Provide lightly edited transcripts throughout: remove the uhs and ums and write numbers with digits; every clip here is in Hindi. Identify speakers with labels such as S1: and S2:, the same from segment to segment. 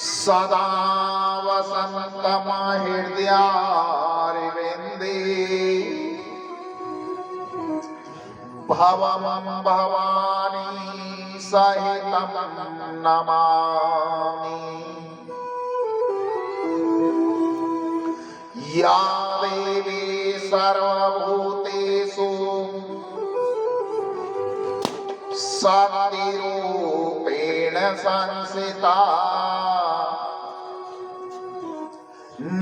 S1: सदा वसन्तम हृदयारविन्दे भवं भवानी सहितं नमामि। या देवी सर्वभूतेषु शक्तिरूपेण संस्थिता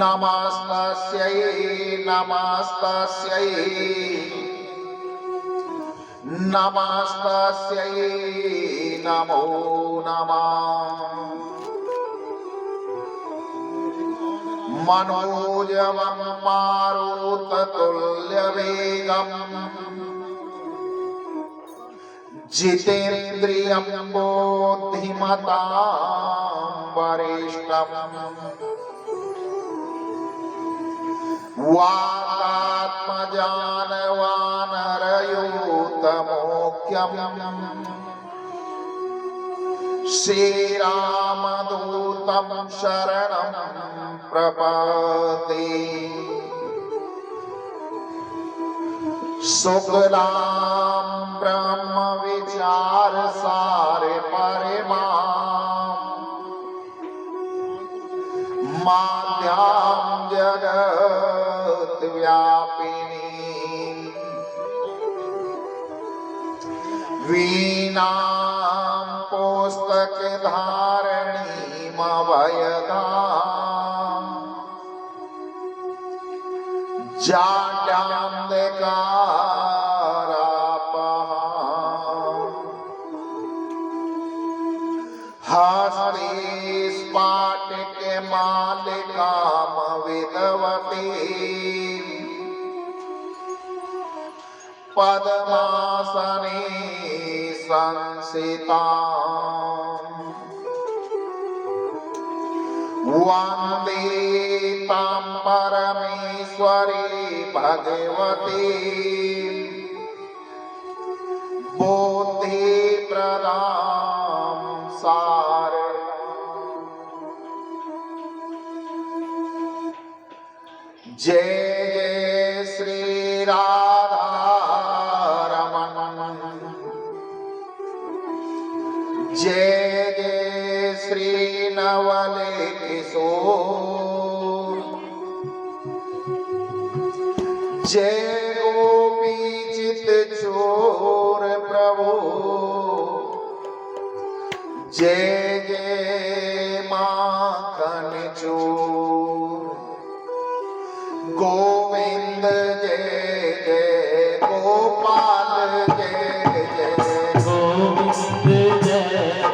S1: नमस्तस्यै नमस्तस्यै नमस्तस्यै नमो नमः। मनोजवं मारुततुल्यवेगम् जितेन्द्रियं बुद्धिमतां वरिष्ठम् वातात्मजानवानरयूतमोख्यम् श्रीरामदूतं शरणं प्रपद्ये। शुक्लां ब्रह्म विचार सारे परिमां माद्यां जगत् व्यापिनी वीणां पुस्तक धारणीं अभयदाम् जाड्यान्धकारापहाम् हस्ते स्फाटिकमालिकां विधवतीं पद्मासने संस्थिताम् वन्दे तां परमेश्वरी भगवती बुद्धिप्रदां सारदाम्। जय जय श्री राधा रमण, जय जय श्री नवले किशोर, जय गोपी चित चोर प्रभु, जय जय माखन चोर। गोविंद जय जय गोपाल जय जय
S2: गोविंद जय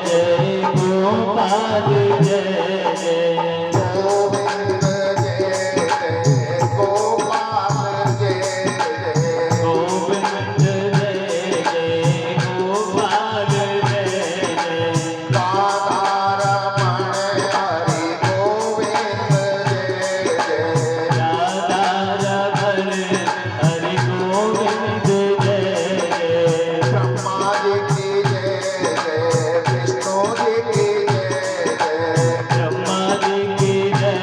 S2: जय गोपाल जय जय
S1: गोविंद जय जय गोपाल जय जय
S2: गोविंद जय जय गोपाल जय जय
S1: राधा रमण हरि गोविंद जय जय
S2: राधा रमण हरि गोविंद जय जय
S1: ब्रह्मा जी की जय जय विष्णु जी की जय जय
S2: ब्रह्मा जी की जय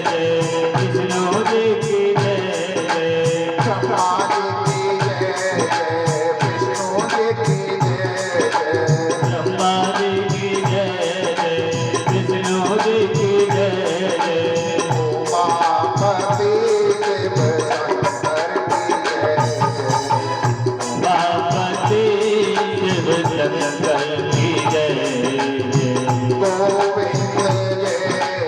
S2: जय विष्णु जी की जय जय
S1: ब्रह्मा जी की जय जय विष्णु जी की जय जय
S2: ब्रह्मा जी की जय जय विष्णु जी की जय जय
S1: उमापति शिव शंकर की जय जय
S2: उमापति शिव शंकर की जय जय
S1: गोविंद जय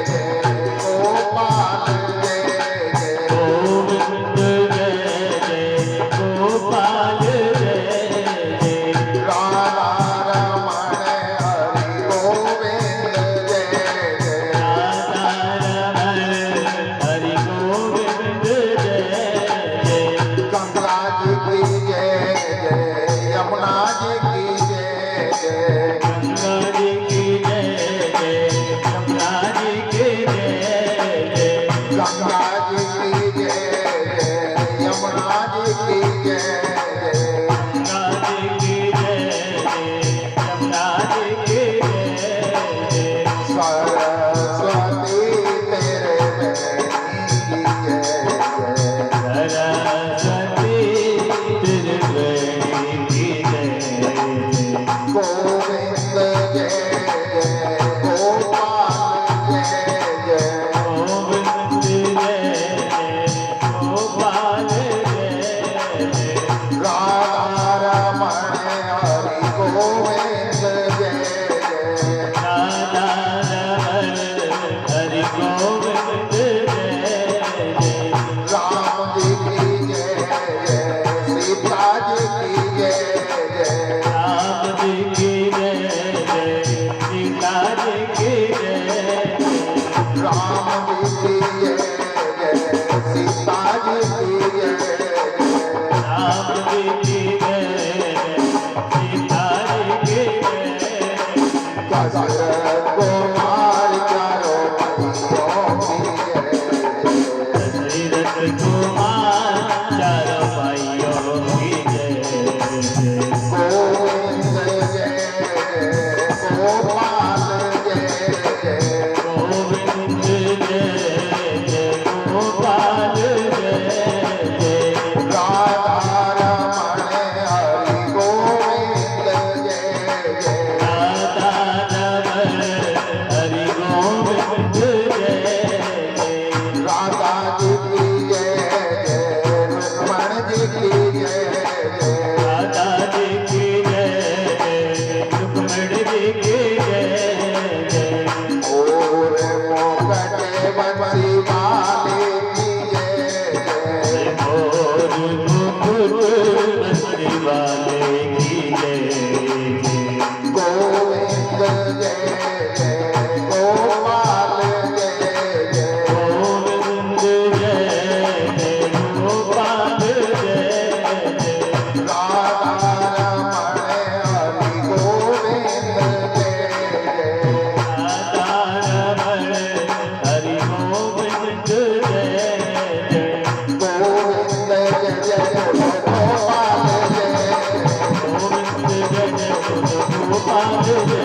S1: जय गोपाल जय जय
S2: गोविंद जय जय गोपाल जय जय
S1: राधा रमण हरि गोविंद जय जय
S2: राधा रमण हरि गोविंद जय जय
S1: गंगा जी की जय जय यमुना जी की जय जय दशरथ कुमार चारों भाइयों की जय।
S2: दशरथ कुमार चारों भाइयों की जय।
S1: गोविंद जय जय गोपाल जय जय।
S2: गोविंद जय जय गोपाल जय जय।
S1: राधा रमण हरि गोविंद जय जय।
S2: राधा रमण हरि गोविंद जय जय।
S1: राधा जी की जय जय लक्ष्मण जी की जय जय।
S2: राधा जी की जय जय लक्ष्मण जी की जय जय।
S1: और मोकटे बंसी वाले की जय जय।
S2: मोर मुकुट बंसी वाले की जय जय।
S1: गोविंद जय जय गोपाल जय जय।
S2: गोविंद जय जय गोपाल जय जय।
S1: राधा रमण हरि गोविंद जय जय।
S2: राधा रमण हरि गोविंद जय जय।
S1: गोविंद जय जय गोपाल जय जय।
S2: गोविंद जय जय गोपाल जय जय।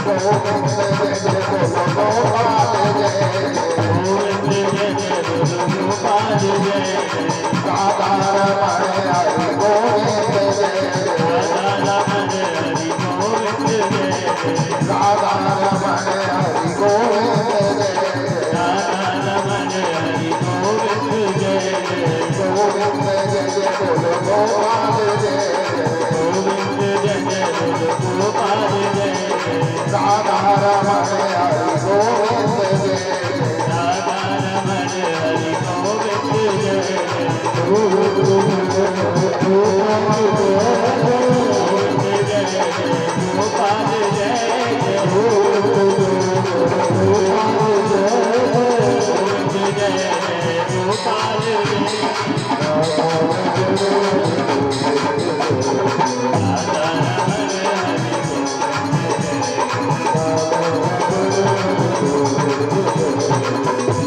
S1: गोविंद जय जय गोपाल जय जय।
S2: गोविंद जय जय गोपाल जय जय।
S1: राधा रमण हरि गोविंद जय जय।
S2: राधा रमण हरि गोविंद जय जय।
S1: राधा रमण हरि गोविंद जय जय।
S2: राधा रमण हरि गोविंद जय जय।
S1: गोविंद जय जय गोपाल जय जय।
S2: गोविंद जय जय गोपाल जय जय।
S1: राधा रमण हरि गोविंद जय जय।
S2: राधा रमण हरि गोविंद जय जय। गोविंद जय जय गोपाल जय जय। गोविंद जय जय गोपाल जय। राधा रमण हरि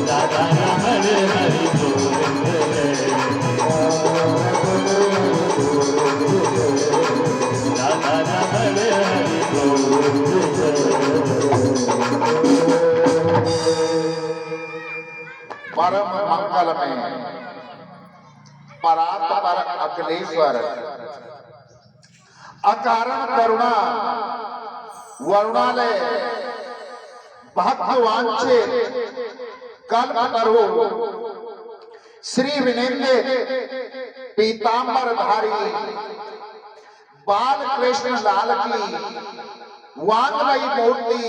S2: राधा रमण हरि गोविंद जय। राधा रमण हरि गोविंद जय।
S1: परम मंगल में परात पर अखिलेश्वर अकारण करुणा वरुणालय भक्त वांछित कल्प तरु श्री विनिंदित पीतांबरधारी बाल कृष्ण लाल की वांगमयी मूर्ति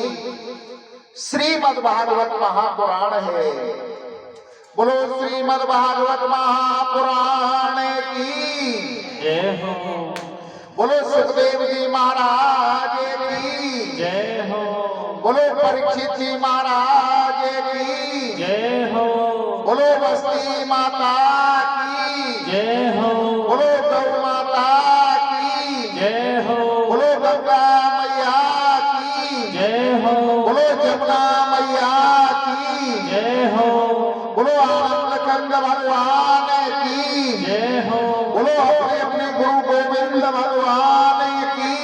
S1: श्रीमद् भागवत महापुराण है। बोलो श्रीमद् भागवत महापुराण की
S2: जय हो।
S1: बोलो सुखदेव जी महाराज की
S2: जय हो।
S1: बोलो परीक्षित जी महाराज की
S2: जय हो।
S1: बोलो बस्ती माता की
S2: जय हो।
S1: बोलो गौ माता की
S2: जय हो।
S1: बोलो गंगा मैया की
S2: जय हो।
S1: बोलो जमुना मैया की
S2: जय हो।
S1: बोलो आनंद कंद भगवान की
S2: जय हो।
S1: बोलो अपने अपने गुरु गोविंद भगवान की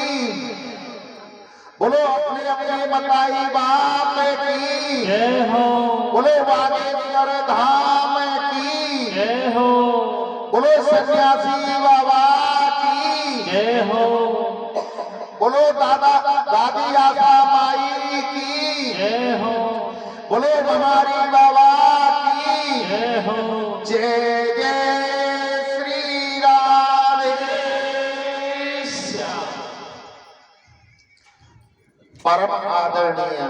S1: बोलो अपने अपने मताई बाप की
S2: जय हो।
S1: बोलो बागेश्वर धाम की
S2: जय हो।
S1: बोलो सन्यासी बाबा की
S2: जय हो।
S1: बोलो दादा दादी आशा माई की
S2: जय हो।
S1: बोलो हमारी बाबा की
S2: जय हो।
S1: जय जय श्री राधे श्याम। परम आदरणीय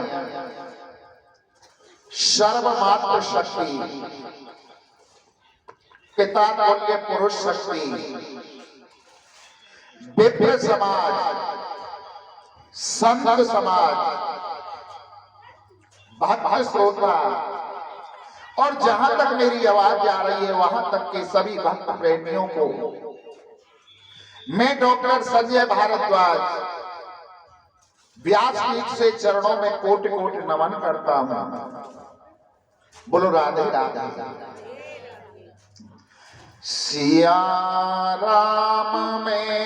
S1: सर्वमात्र शक्ति पिता तुल्य पुरुष शक्ति विप्र समाज संत समाज भक्त श्रोता और जहां तक मेरी आवाज जा रही है वहां तक के सभी भक्त प्रेमियों को मैं डॉक्टर संजय भारद्वाज व्यासपीठ से चरणों में कोटि कोटि नमन करता हूं। बोलो राधे राधे। सिया राम में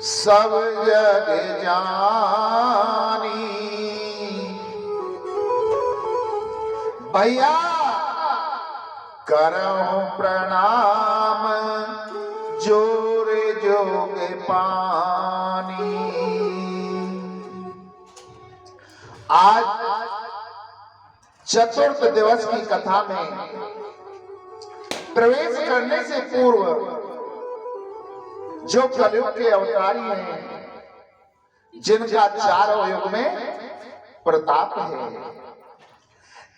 S1: सब जग जानी, भैया करहूं प्रणाम जोरे जोग पानी। आज चतुर्थ दिवस की कथा में प्रवेश करने से पूर्व जो कलयुग के अवतारी हैं, जिनका चारों युग में प्रताप है,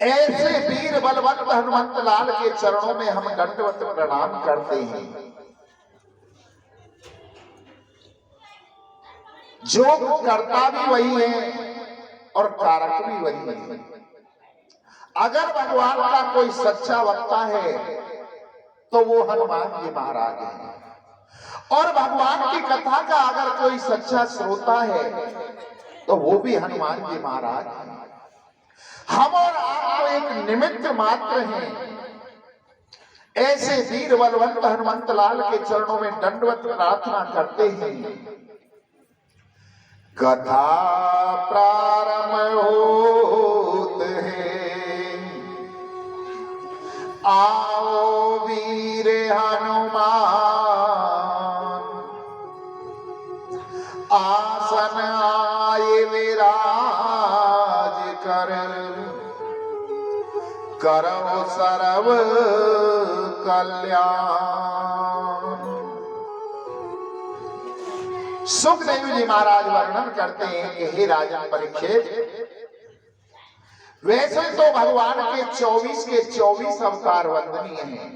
S1: ऐसे वीर बलवंत हनुमंत लाल के चरणों में हम दंडवत प्रणाम करते हैं। जो करता भी वही है और कारक भी वही है। अगर भगवान का कोई सच्चा वक्ता है तो वो हनुमान जी महाराज हैं, और भगवान की कथा का अगर कोई सच्चा श्रोता है तो वो भी हनुमान जी महाराज हैं। हम और आप तो एक निमित्त मात्र हैं। ऐसे वीर बलवंत हनुमंत लाल के चरणों में दंडवत प्रार्थना करते हैं। कथा प्रारंभ होत है, आओ वीर हनुमान, आसन आए विराज कर, करो सर्व कल्याण। सुखदेव जी महाराज वर्णन करते हैं कि हे राजन परीक्षित, वैसे तो भगवान के 24 के 24 अवतार वंदनीय हैं,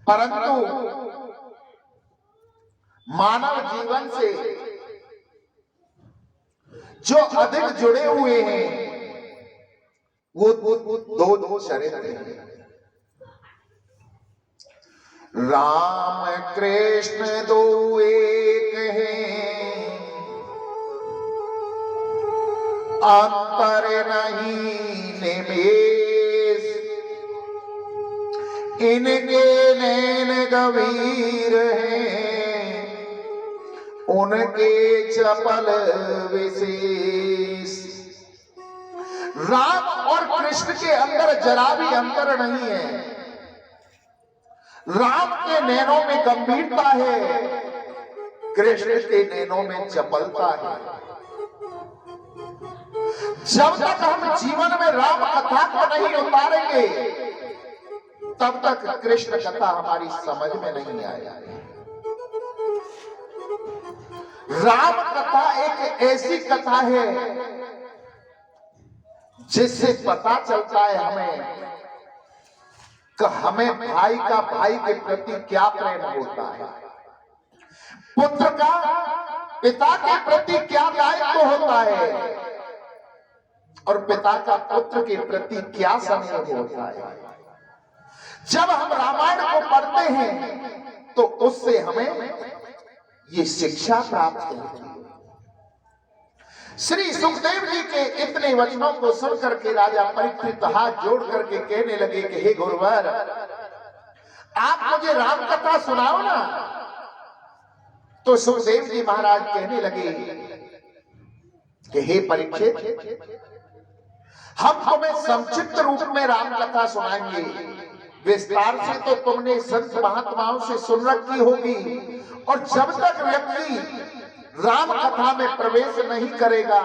S1: परंतु मानव जीवन से जो अधिक जुड़े हुए हैं वो दो चरित्र हैं। राम कृष्ण दो एक हैं, अंतर नहीं निमेष, इनके नैन गंभीर हैं, उनके चपल विशेष। राम और कृष्ण के अंदर जरा भी अंतर नहीं है। राम के नैनों में गंभीरता है, कृष्ण के नैनों में चपलता है। जब तक हम जीवन में राम कथा को नहीं उतारेंगे तब तक कृष्ण कथा हमारी समझ में नहीं आएगी। राम कथा एक ऐसी कथा है जिससे पता चलता है हमें कि हमें भाई का भाई के प्रति क्या प्रेम होता है, पुत्र का पिता के प्रति क्या दायित्व होता है, और पिता का पुत्र के प्रति क्या स्नेह होता है। जब हम रामायण को पढ़ते हैं तो उससे हमें ये शिक्षा प्राप्त होती है। श्री सुखदेव जी के इतने वचनों को सुनकर के राजा परीक्षित हाथ जोड़ करके कहने लगे कि हे गुरुवर, आप मुझे राम कथा सुनाओ ना। तो सुखदेव जी महाराज कहने लगे कि हे परीक्षित, हम तुम्हें संक्षिप्त रूप में राम कथा सुनाएंगे। विस्तार से तो तुमने संत महात्माओं से सुन रखी होगी, और जब तक व्यक्ति राम कथा में प्रवेश नहीं करेगा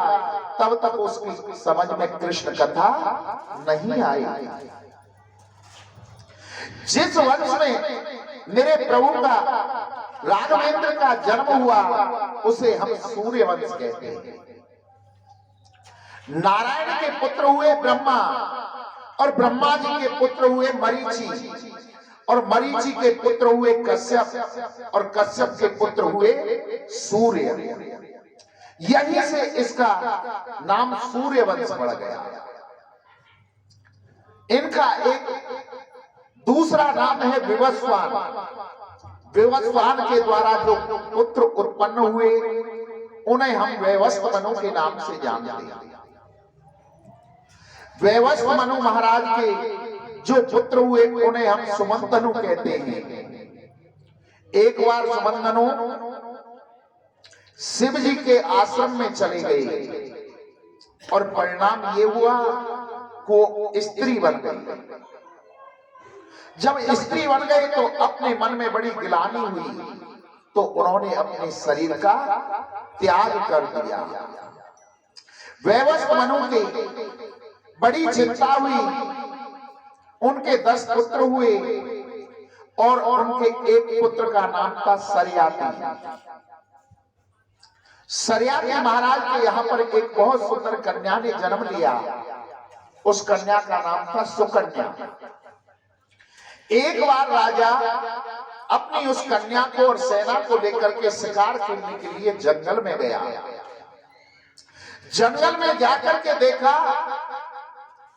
S1: तब तक उसकी समझ में कृष्ण कथा नहीं आएगी। जिस वंश में मेरे प्रभु का राघवेंद्र का जन्म हुआ उसे हम सूर्य वंश कहते हैं। नारायण के पुत्र हुए ब्रह्मा, और ब्रह्मा जी के पुत्र हुए मरीचि, और मरीचि के पुत्र हुए कश्यप, और कश्यप के पुत्र हुए सूर्य। यहीं से इसका नाम सूर्य वंश पड़ गया। इनका एक दूसरा नाम है विवस्वान। विवस्वान के द्वारा जो पुत्र उत्पन्न हुए उन्हें हम वैवस्व मनु के नाम से जानते हैं। वैवस्व मनु महाराज के जो पुत्र हुए उन्हें हम सुमंतनु कहते हैं। एक बार सुमंतनु शिव जी के आश्रम में चले गए और परिणाम ये हुआ को स्त्री बन गई। जब स्त्री बन गई तो अपने मन में बड़ी गिलानी हुई, तो उन्होंने अपने शरीर का त्याग कर दिया। वैवस्व मनु के बड़ी चिंता हुई। उनके 10 पुत्र हुए और उनके एक पुत्र का नाम था सरयाती। सरयाती महाराज के यहाँ पर एक बहुत सुंदर कन्या ने जन्म लिया। उस कन्या का नाम था सुकन्या। एक बार राजा अपनी उस कन्या को और सेना को लेकर के शिकार करने के लिए जंगल में गया। जंगल में जाकर के देखा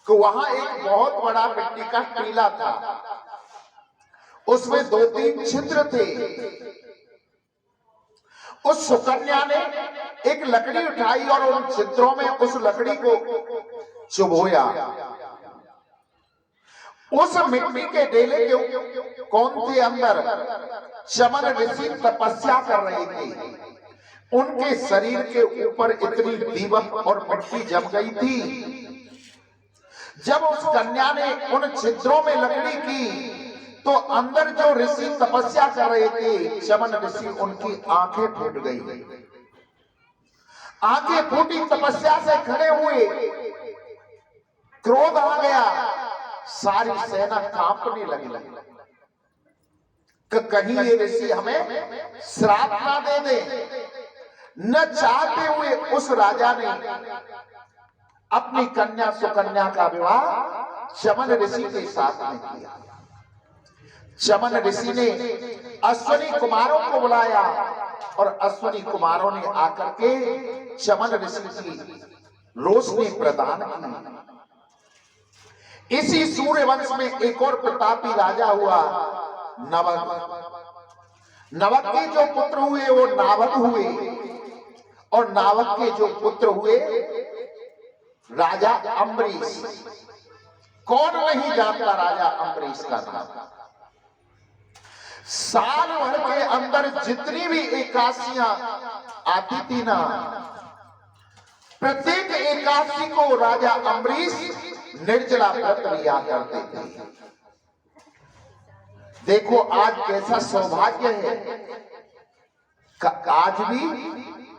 S1: कि वहां एक बहुत बड़ा मिट्टी का टीला था। उसमें 2-3 छिद्र थे। उस सुकन्या ने एक लकड़ी उठाई और उन छिद्रों में उस लकड़ी को चुभोया। उस मिट्टी के डेले के कौन थे अंदर चमन ऋषि तपस्या कर रहे थे। उनके शरीर के ऊपर इतनी दीमक और मिट्टी जम गई थी। जब उस कन्या ने उन छिद्रों में लकड़ी की तो अंदर जो ऋषि तपस्या कर रहे थे चमन ऋषि, उनकी आंखें फूट गई। आंखें फूटी, तपस्या से खड़े हुए, क्रोध आ गया। सारी सेना कांपने लगी कि कहीं ये ऋषि हमें श्राप ना दे दे। न चाहते हुए उस राजा ने अपनी कन्या सुकन्या का विवाह चमन ऋषि के साथ में किया। चमन ऋषि ने अश्वनी कुमारों को बुलाया और अश्वनी कुमारों ने आकर के चमन ऋषि की रोशनी प्रदान की। इसी सूर्यवंश में एक और प्रतापी राजा हुआ, नवक। नवक के जो पुत्र हुए वो नावक हुए और नावक के जो पुत्र हुए राजा अम्बरीश। कौन नहीं जानता राजा अम्बरीश का नाम। साल भर के अंदर जितनी भी एकादशियां आती थी ना, प्रत्येक एकादशी को राजा अम्बरीश निर्जला व्रत लिया करते थे। देखो आज कैसा सौभाग्य है कि आज भी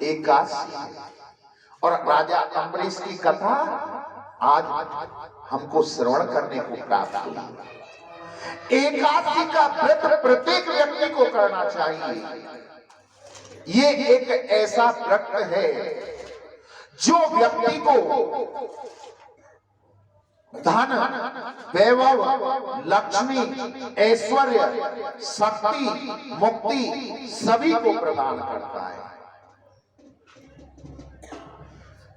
S1: एकादशी और राजा अम्बरीश की कथा आज हमको श्रवण करने को प्राप्त हुई। एकादशी का व्रत प्रत्येक व्यक्ति को करना चाहिए। ये एक ऐसा व्रत है जो व्यक्ति को धन, वैभव, लक्ष्मी, ऐश्वर्य, शक्ति, मुक्ति सभी को प्रदान करता है।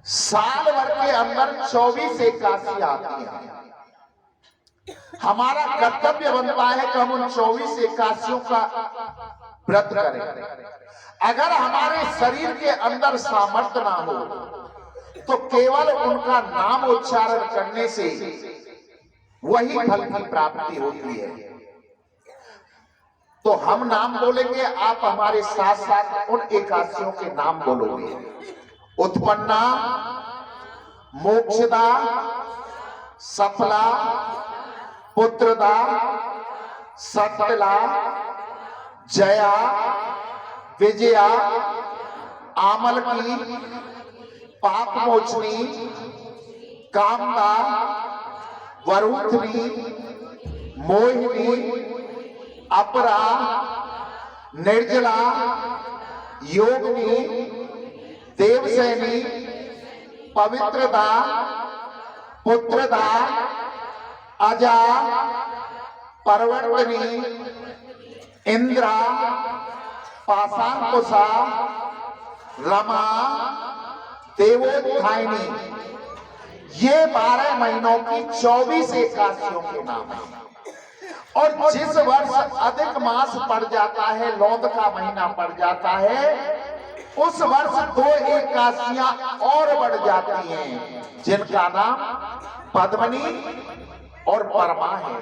S1: साल भर के अंदर 24 एकादशी आती है। हमारा कर्तव्य बनता है कि हम उन 24 एकादशियों का व्रत करें। अगर हमारे शरीर के अंदर सामर्थ्य ना हो तो केवल उनका नाम उच्चारण करने से वही फल की प्राप्ति होती है। तो हम नाम बोलेंगे, आप हमारे साथ साथ उन एकादशियों के नाम बोलोगे। उत्पन्ना, मोक्षदा, सफला, पुत्रदा, सत्यला, जया, विजया, आमल की, पाप मोचनी, कामदा, वरुथनी, मोहिनी, अपरा, निर्जला, योगिनी, देवसैनी, पवित्रदा, पुत्रदा, अजा, परवर्तनी, इंद्रा, पाशांकुशा, रमा, देवोत्थायिनी। ये 12 महीनों की 24 एकादशियों के नाम है। और जिस वर्ष अधिक मास पड़ जाता है, लौद का महीना पड़ जाता है, उस वर्ष 2 एकादशियां और बढ़ जाती हैं, जिनका नाम पद्मनी और परमा है।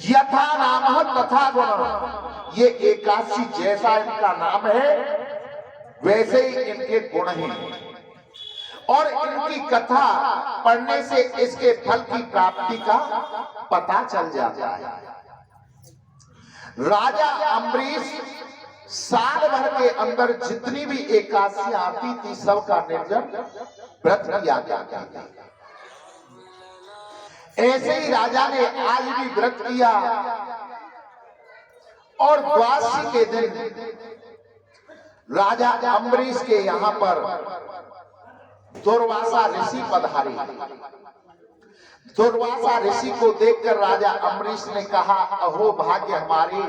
S1: यथा नाम तथा गुण, ये एकादशी जैसा इनका नाम है वैसे ही इनके गुण हैं, और इनकी कथा पढ़ने से इसके फल की प्राप्ति का पता चल जाता है। राजा अम्बरीश साल भर के अंदर जितनी भी एकादशियां आती थी, सबका निर्जन व्रत किया जाता था। ऐसे ही राजा ने आज भी व्रत किया, और द्वादशी के दिन राजा अम्बरीश के यहां पर दुर्वासा ऋषि पधारे। दुर्वासा ऋषि को देखकर राजा अम्बरीश ने कहा, अहो भाग्य हमारे,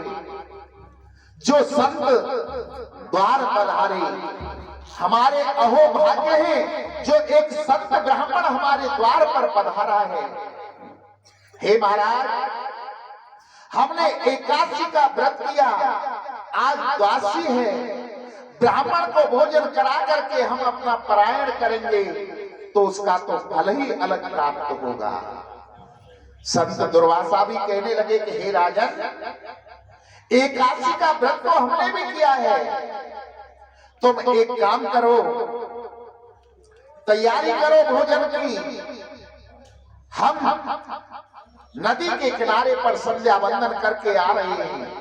S1: जो संत द्वार पधारे, हमारे अहो भाग्य हैं जो एक संत ब्राह्मण हमारे द्वार पर पधारा है। हे महाराज, हमने एकादशी का व्रत किया, आज द्वादशी है, ब्राह्मण को भोजन करा करके हम अपना परायण करेंगे तो उसका तो फल ही अलग प्राप्त होगा। संत दुर्वासा भी कहने लगे कि हे राजन, एकादशी का व्रत तो हमने भी किया है, तुम एक काम करो, तैयारी करो भोजन की। हम नदी के किनारे पर संध्या वंदन करके आ रहे हैं।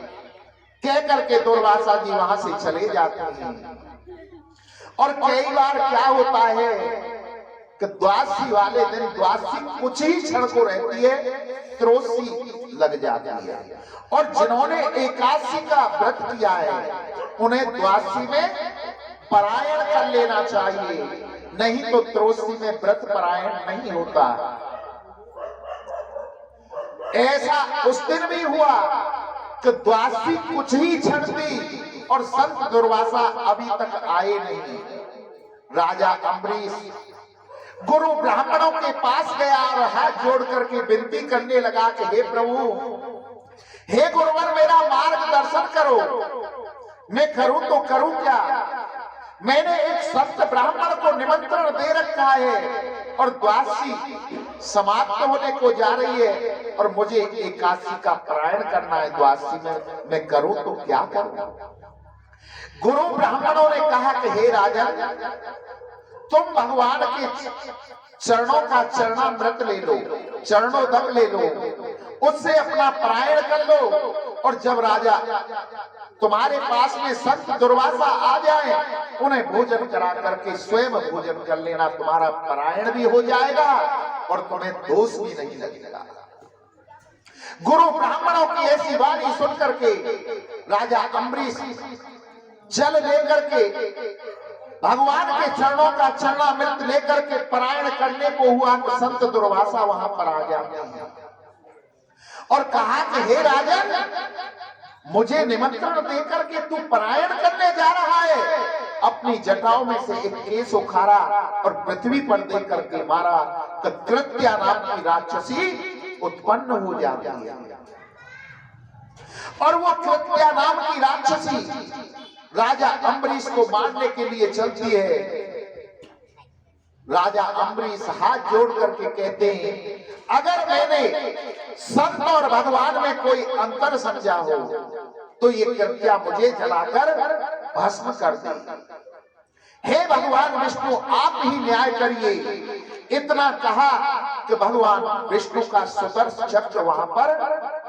S1: कह करके दुर्वासा जी वहां से चले जाते हैं। और कई बार क्या होता है कि द्वादशी वाले दिन, द्वादशी कुछ ही क्षण को रहती है, त्रयोदशी लग जाती है, और जिन्होंने एकादशी का व्रत किया है उन्हें द्वादशी में परायण कर लेना चाहिए, नहीं तो त्रयोदशी में व्रत परायण नहीं होता। ऐसा उस दिन भी हुआ कि द्वादशी कुछ ही क्षण थी और संत दुर्वासा अभी तक आए नहीं। राजा अम्बरीश गुरु ब्राह्मणों के पास गया और हाथ जोड़ करके विनती करने लगा कि हे प्रभु, हे गुरुवर, मेरा मार्गदर्शन करो, मैं करूं तो करूं क्या? मैंने एक संत ब्राह्मण को निमंत्रण दे रखा है और द्वादशी समाप्त होने को जा रही है और मुझे एकादशी का परायण करना है द्वादशी में, मैं करूं तो क्या करूं? गुरु ब्राह्मणों ने कहा कि हे राजन, तुम भगवान के चरणों का चरणामृत ले लो, चरणोदक ले लो, उससे अपना परायण कर लो, और जब राजा तुम्हारे पास में संत दुर्वासा आ जाए, उन्हें भोजन करा करके स्वयं भोजन कर लेना, तुम्हारा परायण भी हो जाएगा और तुम्हें दोष भी नहीं लगेगा। गुरु ब्राह्मणों की ऐसी वाणी सुन करके राजा अम्बरीश जल लेकर के भगवान के चरणों का चरणामृत लेकर के परायण करने को हुआ तो संत दुर्वासा वहां पर आ जाते हैं और कहा कि हे राजन, मुझे निमंत्रण देकर के तू परायण करने जा रहा है। अपनी जटाओं में से एक केस उखाड़ा और पृथ्वी पर दे करके मारा तो कृत्या नाम की राक्षसी उत्पन्न हो जाती है, और वो कृत्या नाम की राक्षसी राजा अम्बरीश को मारने के लिए चलती है। राजा अम्बरीश हाथ जोड़ करके कहते हैं, अगर मैंने संत और भगवान में कोई अंतर समझा हो तो ये कृत्या मुझे जलाकर भस्म कर दे। हे भगवान विष्णु, आप ही न्याय करिए। इतना कहा कि भगवान विष्णु का सुदर्शन चक्र वहां पर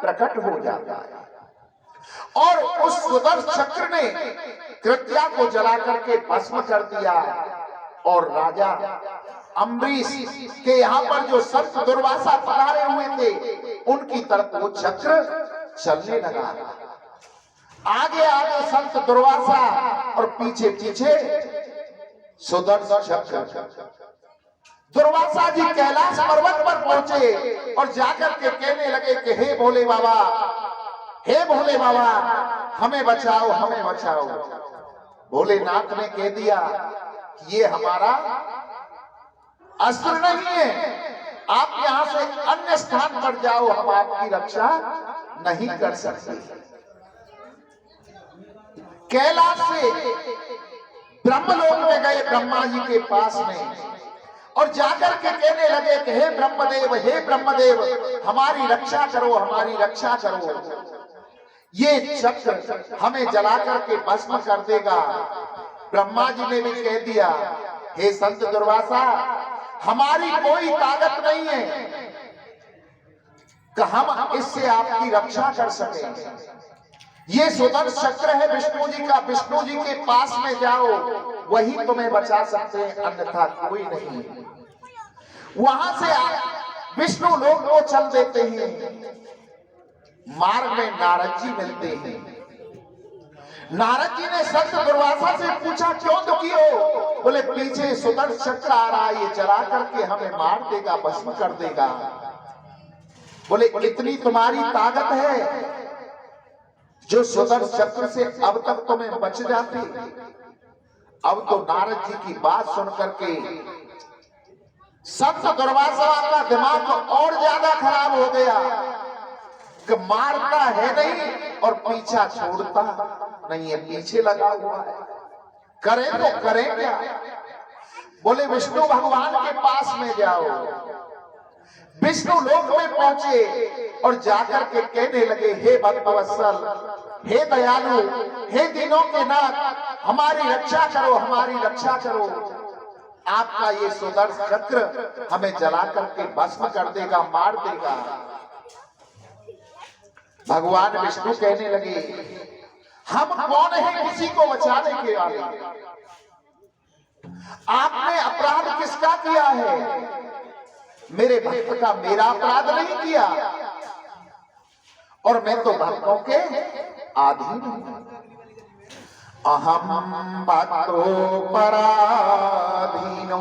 S1: प्रकट हो जाता है और उस सुदर्शन चक्र ने कृत्या को जला करके भस्म कर दिया। और राजा अम्बरीश के यहाँ पर जो संत दुर्वासा पधारे हुए थे उनकी तरफ वो चक्र चलने लगा। आगे आगे संत दुर्वासा और पीछे पीछे सुदर्शन चक्र। दुर्वासा जी कैलाश पर्वत पर पहुंचे और जाकर के कहने लगे कि हे भोले बाबा, हे भोले बाबा, हमें बचाओ, हमें बचाओ। भोलेनाथ ने कह दिया कि ये हमारा अस्त्र नहीं है, आप यहां से अन्य स्थान पर जाओ, हम आपकी रक्षा नहीं कर सकते। कैलाश से ब्रह्मलोक में गए ब्रह्मा जी के पास में और जाकर के कहने लगे कि हे ब्रह्मदेव, हमारी रक्षा करो, हमारी रक्षा करो। ये चक्र हमें जला करके भस्म कर देगा। ब्रह्मा जी ने भी कह दिया, हे संत दुर्वासा, हमारी कोई ताकत नहीं है कि हम इससे आपकी रक्षा कर सकें। ये सुदर्शन चक्र है विष्णु जी का, विष्णु जी के पास में जाओ, वही तुम्हें बचा सकते हैं, अन्यथा कोई नहीं। वहां से विष्णु लोक को चल देते हैं। मार्ग में नारद जी मिलते हैं। नारद जी ने संत दुर्वासा से पूछा, क्यों दुखी हो? बोले, पीछे सुदर्शन चक्र आ रहा है, ये जला करके हमें मार देगा, भस्म कर देगा। बोले, इतनी तुम्हारी ताकत है जो सुदर्शन चक्र से अब तक तुम्हें बच जाती। अब तो नारद जी की बात सुन करके संत दुर्वासा का दिमाग और ज्यादा खराब हो गया कि मारता है नहीं और पीछा छोड़ता नहीं है, पीछे लगा हुआ है, करें तो करें क्या? बोले, विष्णु भगवान के पास में जाओ। विष्णु लोक में पहुंचे और जाकर के कहने लगे, हे भक्तवत्सल, हे दयालु, हे दीनों के नाथ, हमारी रक्षा करो, हमारी रक्षा करो। आपका ये सुदर्शन चक्र हमें जला करके भस्म कर देगा, मार देगा। भगवान विष्णु कहने लगे, हम कौन है किसी को बचाने के वाले? आपने अपराध किसका किया है? मेरे भक्त का मेरा अपराध नहीं किया, और मैं तो भक्तों के आधीन हूं। अहम भक्तो पराधीनो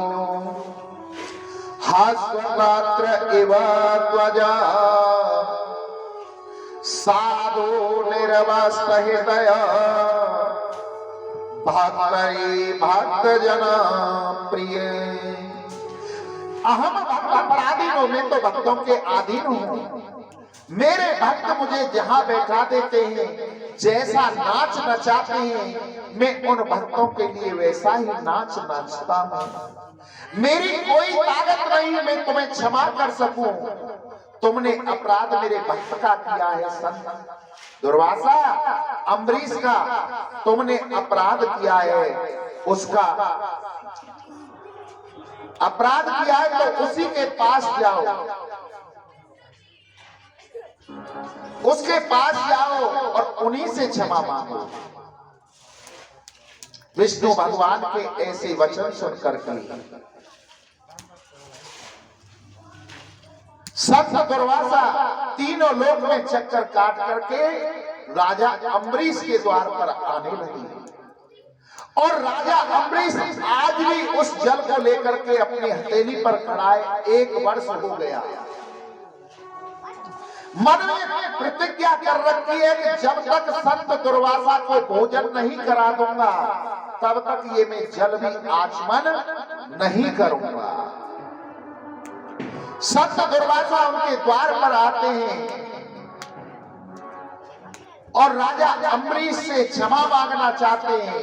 S1: हास्यगात्र इव त्वजा साधु निर्वस्तहृदय भक्तये भक्तजना प्रिय। अहम भक्त पराधीनो, मैं तो भक्तों के अधीन हूं। मेरे भक्त मुझे जहां बैठा देते हैं, जैसा नाच नचाते हैं, मैं उन भक्तों के लिए वैसा ही नाच नाचता हूं। मेरी कोई ताकत नहीं मैं तुम्हें क्षमा कर सकूं। तुमने अपराध मेरे भक्त का किया है संत दुर्वासा, अम्बरीश का तुमने अपराध किया है, उसका अपराध किया है तो उसी के पास जाओ, उसके पास जाओ और उन्हीं से क्षमा मांगो। विष्णु भगवान के ऐसे वचन सुनकर संत दुर्वासा तीनों लोक में चक्कर काट करके राजा अम्बरीश के द्वार पर आने लगी। और राजा अम्बरीश आज भी उस जल को लेकर के अपनी हथेली पर खड़ा है। 1 वर्ष हो गया। मन में प्रतिज्ञा कर रखी है कि जब तक संत दुर्वासा को भोजन नहीं करा दूंगा, तब तक ये मैं जल भी आचमन नहीं करूंगा। संत दुर्वासा उनके द्वार पर आते हैं और राजा अम्बरीश से क्षमा मांगना चाहते हैं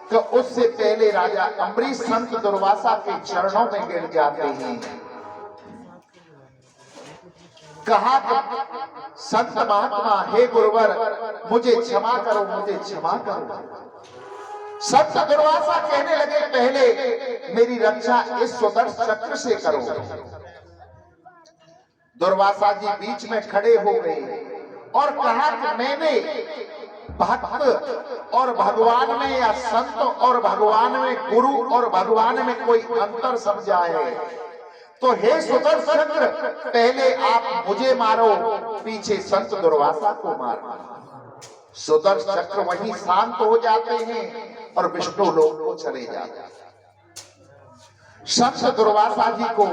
S1: कि उससे पहले राजा अम्बरीश संत दुर्वासा के चरणों में गिर जाते हैं। कहा कि संत महात्मा, हे गुरुवर, मुझे क्षमा करो, मुझे क्षमा करो। संत दुर्वासा कहने लगे, पहले मेरी रक्षा इस सुदर्शन चक्र से करो। दुर्वासा जी बीच में खड़े हो गए और कहा कि मैंने भक्त और भगवान में या संत और भगवान में, गुरु और भगवान में कोई अंतर समझा है, तो हे सुदर्शन चक्र, पहले आप मुझे मारो, पीछे संत दुर्वासा को मारो। सुदर्शन चक्र वहीं शांत हो जाते हैं और विष्णु लोक को चले जाते हैं। संत दुर्वासा जी को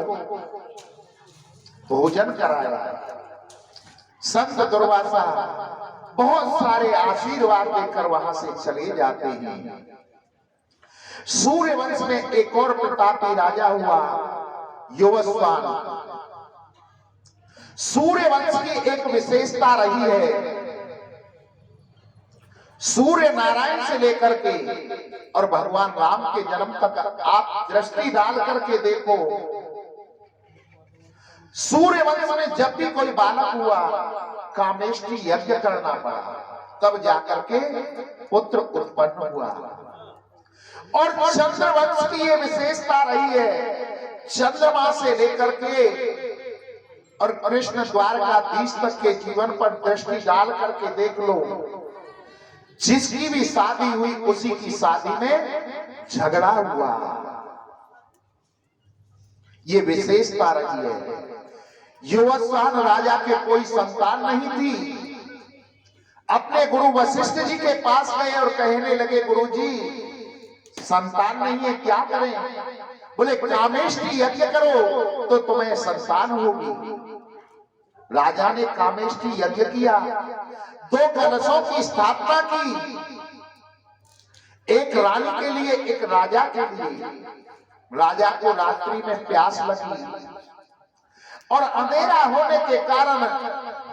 S1: भोजन कराया। संत दुर्वासा बहुत सारे आशीर्वाद देकर वहां से चले जाते हैं। सूर्यवंश में एक और प्रतापी राजा हुआ, युवस्वान। सूर्य वंश की एक विशेषता रही है, सूर्य नारायण से लेकर के और भगवान राम के जन्म तक आप दृष्टि डाल करके देखो, सूर्य वंश में जब भी कोई बालक हुआ कामेष्टि यज्ञ करना पड़ा, तब जाकर के पुत्र उत्पन्न हुआ। और चंद्रवंश की ये विशेषता रही है, चंद्रमा से लेकर के और कृष्ण द्वारकाधीश तक के जीवन पर दृष्टि डाल करके देख लो, जिसकी भी शादी हुई उसी की शादी में झगड़ा हुआ। ये विशेषता रही है। युवस्वान राजा के कोई संतान नहीं थी, अपने गुरु वशिष्ठ जी के पास गए और कहने लगे, गुरु जी संतान नहीं है, क्या करें? बोले कामेष्टि यज्ञ करो तो तुम्हें संतान होगी। राजा ने कामेष्टि यज्ञ किया, 2 कलशों की स्थापना की, एक रानी के लिए, एक राजा के लिए। राजा को रात्रि में प्यास लगी और अंधेरा होने के कारण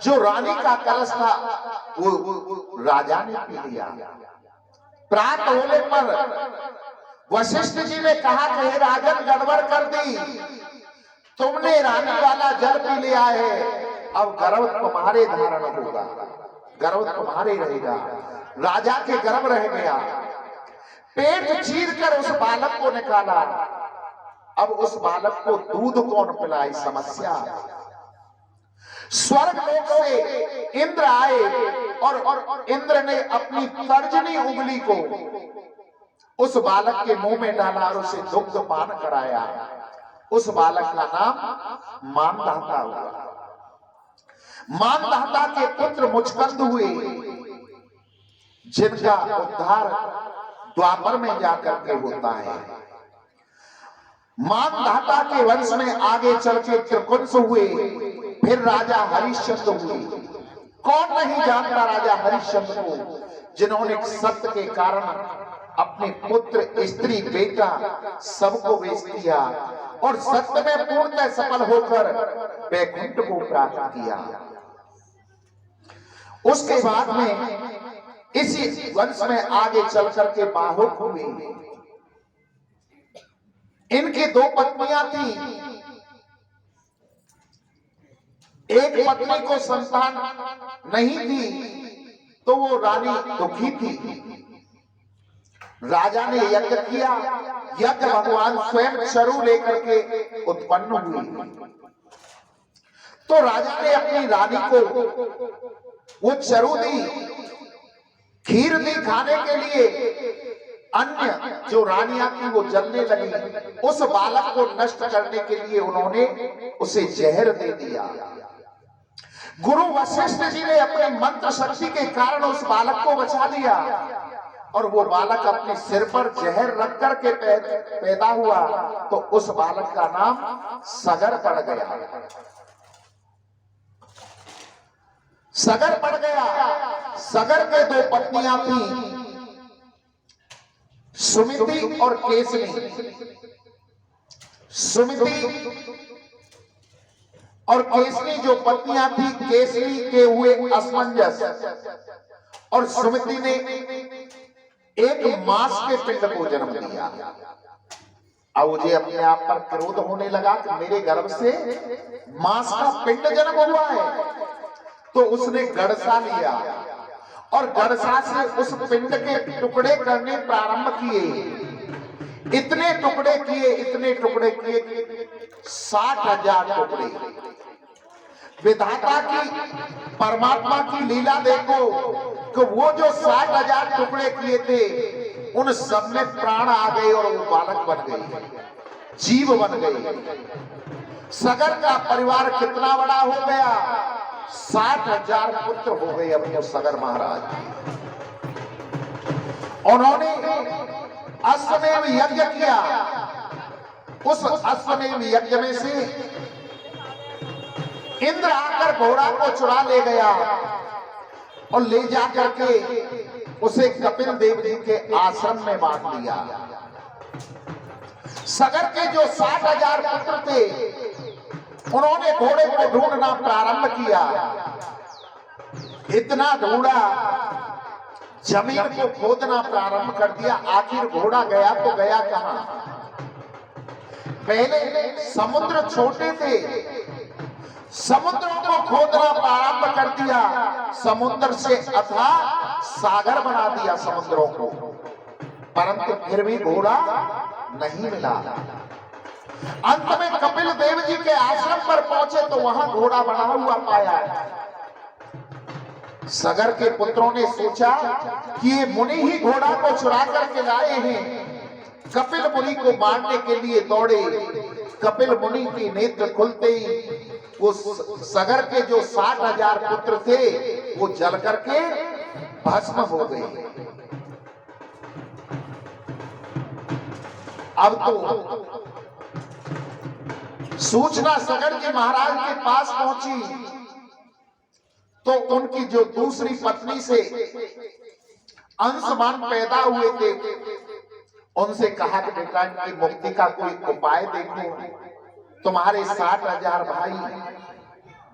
S1: जो रानी का कलश था वो राजा ने पी लिया। प्रातः होने पर वशिष्ठ जी ने कहा कि हे राजन, गड़बड़ कर दी, तुमने रानी वाला जल पी लिया है, अब गर्भ तुम्हारे धारण होगा, गर्भ तुम्हारे रहेगा। राजा के गर्भ रह गया, पेट चीर कर उस बालक को निकाला। अब उस बालक को दूध कौन पिलाए, समस्या। स्वर्ग लोक से इंद्र आए और इंद्र ने अपनी तर्जनी उंगली को उस बालक के मुंह में डाला और उसे दुग्ध पान कराया। उस बालक का नाम मानधाता हुआ। मानधाता के पुत्र मुचकंद हुए, जिनका उद्धार द्वापर में जाकर के होता है। मानधाता के वंश में आगे चल के त्रिपुंस हुए, फिर राजा हरिश्चंद्र हुए। कौन नहीं जानता राजा हरिश्चंद्र को, जिन्होंने सत्य के कारण अपने पुत्र, स्त्री, बेटा सबको बेच दिया और सत्य में पूर्णतः सफल होकर वैकुंठ को प्राप्त किया। उसके बाद में इसी वंश में आगे चल करके बाहुक हुए। इनकी 2 पत्नियां थी, एक पत्नी को संतान नहीं थी तो वो रानी दुखी थी। राजा ने यज्ञ किया, यज्ञ भगवान स्वयं चरु लेकर के उत्पन्न हुई। तो राजा ने अपनी रानी को वो चरु दी, खीर दी खाने के लिए। अन्य जो रानियां थी वो जलने लगी। उस बालक को नष्ट करने के लिए उन्होंने उसे जहर दे दिया। गुरु वशिष्ठ जी ने अपने मंत्र शक्ति के कारण उस बालक को बचा लिया और वो बालक अपने सिर पर जहर रख करके पैदा हुआ। तो उस बालक का नाम सगर पड़ गया। सगर पड़ गया। सगर के 2 पत्नियां थी, सुमिति और केसनी। सुमिति और केसनी जो पत्नियां थी, केसनी के हुए असमंजस और सुमिति ने एक मांस के पिंड को जन्म दिया। अब मुझे अपने आप पर क्रोध होने लगा कि मेरे गर्भ से मांस का पिंड जन्म हुआ है। तो उसने गड़सा लिया और गड़सा से उस पिंड के टुकड़े करने प्रारंभ किए। इतने टुकड़े किए, इतने टुकड़े किए, 60,000 टुकड़े। विधाता की, परमात्मा की लीला देखो कि वो जो 60,000 टुकड़े किए थे, उन सब में प्राण आ गए और वो बालक बन गए, जीव बन गए। सगर का परिवार कितना बड़ा हो गया, 60,000 पुत्र हो गए अपने सगर महाराज। उन्होंने अश्वमेध यज्ञ किया। उस अश्वमेध यज्ञ में से इंद्र आकर घोड़ा को चुरा ले गया और ले जाकर के उसे कपिल देव जी के आश्रम में बांध दिया। सगर के जो 60,000 पुत्र थे उन्होंने घोड़े को ढूंढना प्रारंभ किया, इतना ढूंढा, जमीन को खोदना प्रारंभ कर दिया। आखिर घोड़ा गया तो गया कहां? पहले समुद्र छोटे थे, समुद्रों को खोदना प्रारंभ कर दिया, समुद्र से अथाह सागर बना दिया समुद्रों को, परंतु फिर भी घोड़ा नहीं मिला। अंत में कपिल देव जी के आश्रम पर पहुंचे तो वहां घोड़ा बना हुआ पाया। सगर के पुत्रों ने सोचा कि ये मुनि ही घोड़ा को चुरा करके लाए हैं। कपिल मुनि को मारने के लिए दौड़े। कपिल मुनि की नेत्र खुलते ही वो सगर के जो 60,000 पुत्र थे वो जल करके भस्म हो गए। अब तो सूचना सगर जी महाराज के पास पहुंची तो उनकी जो दूसरी पत्नी से अंशमान पैदा हुए थे उनसे कहा कि बेटा इनकी मुक्ति का कोई उपाय देखो, तुम्हारे 60,000 भाई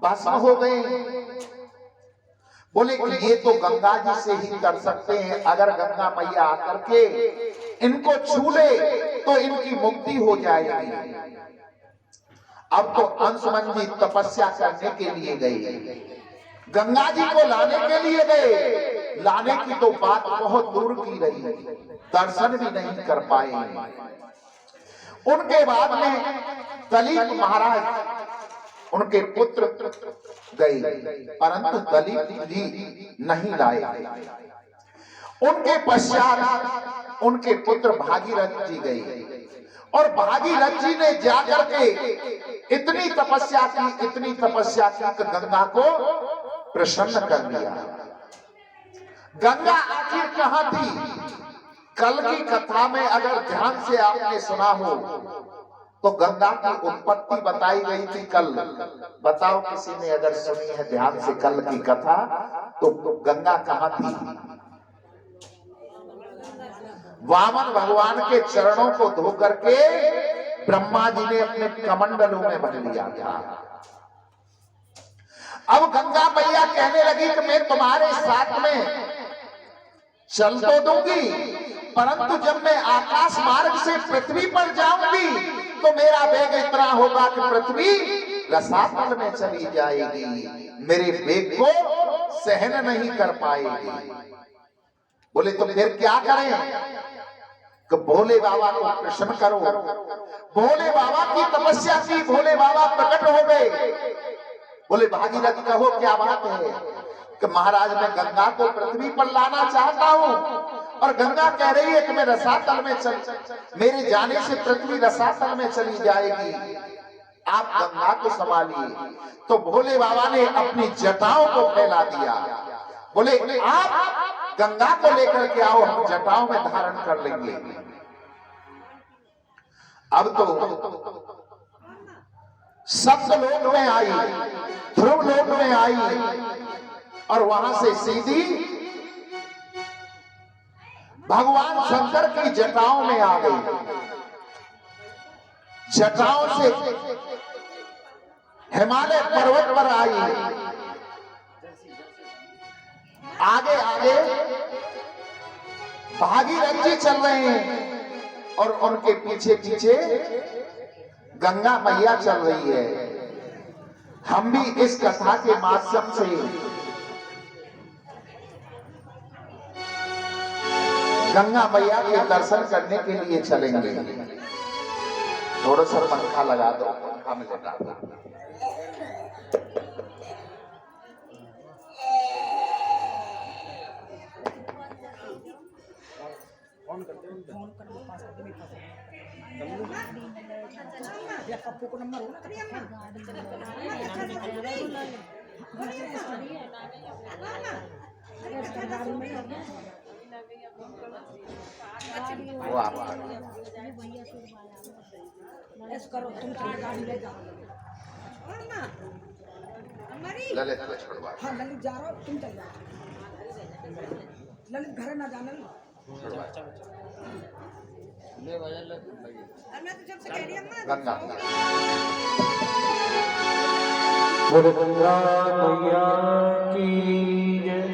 S1: भस्म हो गए। बोले कि ये तो गंगा जी से ही कर सकते हैं, अगर गंगा मैया आकर के इनको छू ले तो इनकी मुक्ति हो जाएगी। अब तो अंशुमन जी तपस्या करने के लिए गए, गंगा जी को लाने के लिए गए। लाने की तो बात बहुत दूर की रही, दर्शन भी नहीं कर पाए। उनके बाद में दलीप महाराज उनके पुत्र गए, परंतु दलीप जी नहीं लाए। उनके पश्चात उनके पुत्र भागीरथ जी गए और भागीरथ जी ने जाकर के इतनी तपस्या की कि गंगा को प्रसन्न कर दिया। गंगा आखिर कहां थी? कल की कथा में अगर ध्यान से आपने सुना हो तो गंगा की उत्पत्ति बताई गई थी। कल बताओ किसी ने अगर सुनी है ध्यान से कल की कथा, तो गंगा कहां थी? वामन भगवान के चरणों को धो करके ब्रह्मा जी ने अपने कमंडलों में भर लिया था। अब गंगा मैया कहने लगी कि मैं तुम्हारे साथ में चल तो दूंगी, परंतु जब मैं आकाश मार्ग से पृथ्वी पर जाऊंगी तो मेरा वेग इतना होगा कि पृथ्वी रसातल में चली जाएगी, मेरे वेग को सहन नहीं कर पाएगी। बोले तो फिर क्या करें? कि भोले बाबा को प्रसन्न करो। भोले बाबा की तपस्या की, भोले बाबा प्रकट हो गए। बोले भागीरथ कहो क्या बात है? कि महाराज मैं गंगा को पृथ्वी पर लाना चाहता हूं और गंगा कह रही है कि मैं रसातल में मेरे जाने से पृथ्वी रसातल में चली जाएगी, आप गंगा को संभालिए। तो भोले बाबा ने अपनी जटाओं को फैला दिया। बोले आप गंगा को लेकर के आओ, हम जटाओं में धारण कर लेंगे। अब तो सप्तलोक में आई, ध्रुव लोक में आई और वहां से सीधी भगवान शंकर की जटाओं में आ गई। जटाओं से हिमालय पर्वत पर आई। आगे आगे भागीरथ जी चल रहे हैं और उनके पीछे पीछे गंगा मैया चल रही है। हम भी इस कथा के माध्यम से गंगा मैया के दर्शन करने के लिए चलेंगे। थोड़ा सा पंखा लगा दो, पंखा में लगा दो।
S3: पप्पू को नंबर हो करो तुम गाड़ी ले जाओ।
S1: ललित को छोड़वा।
S3: हाँ ललित जा रहा हो, तुम चल जाओ। ललित घर ना जाना
S1: गंगा
S2: दुर्गा मैया की जय।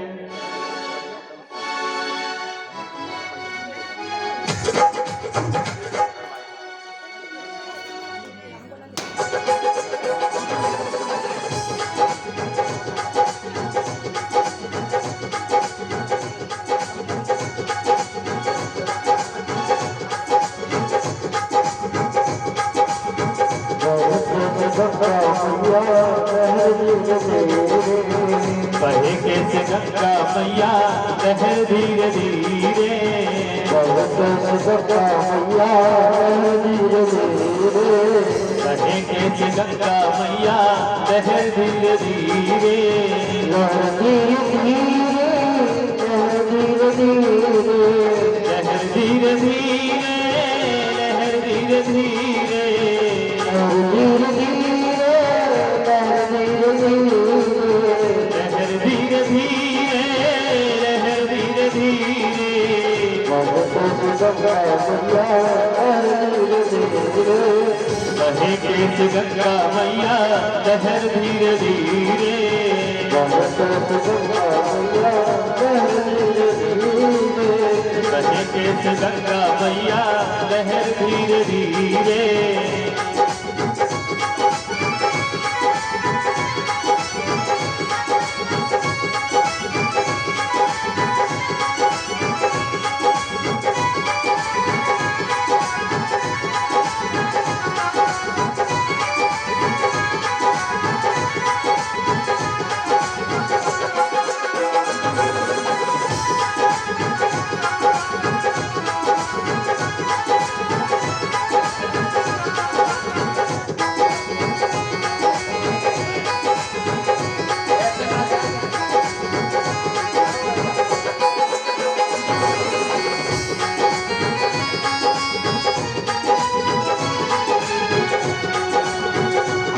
S2: बहे कैसे गंगा मैया लहर धीरे धीरे। बहे कैसे गंगा मैया लहर धीरे धीरे। लहर धीरे धीरे लहर धीरे धीरे। लहर धीरे धीरे लहर धीरे धीरे। बहे कैसे गंगा मैया लहर धीरे धीरे। बहे कैसे गंगा मैया लहर धीरे धीरे।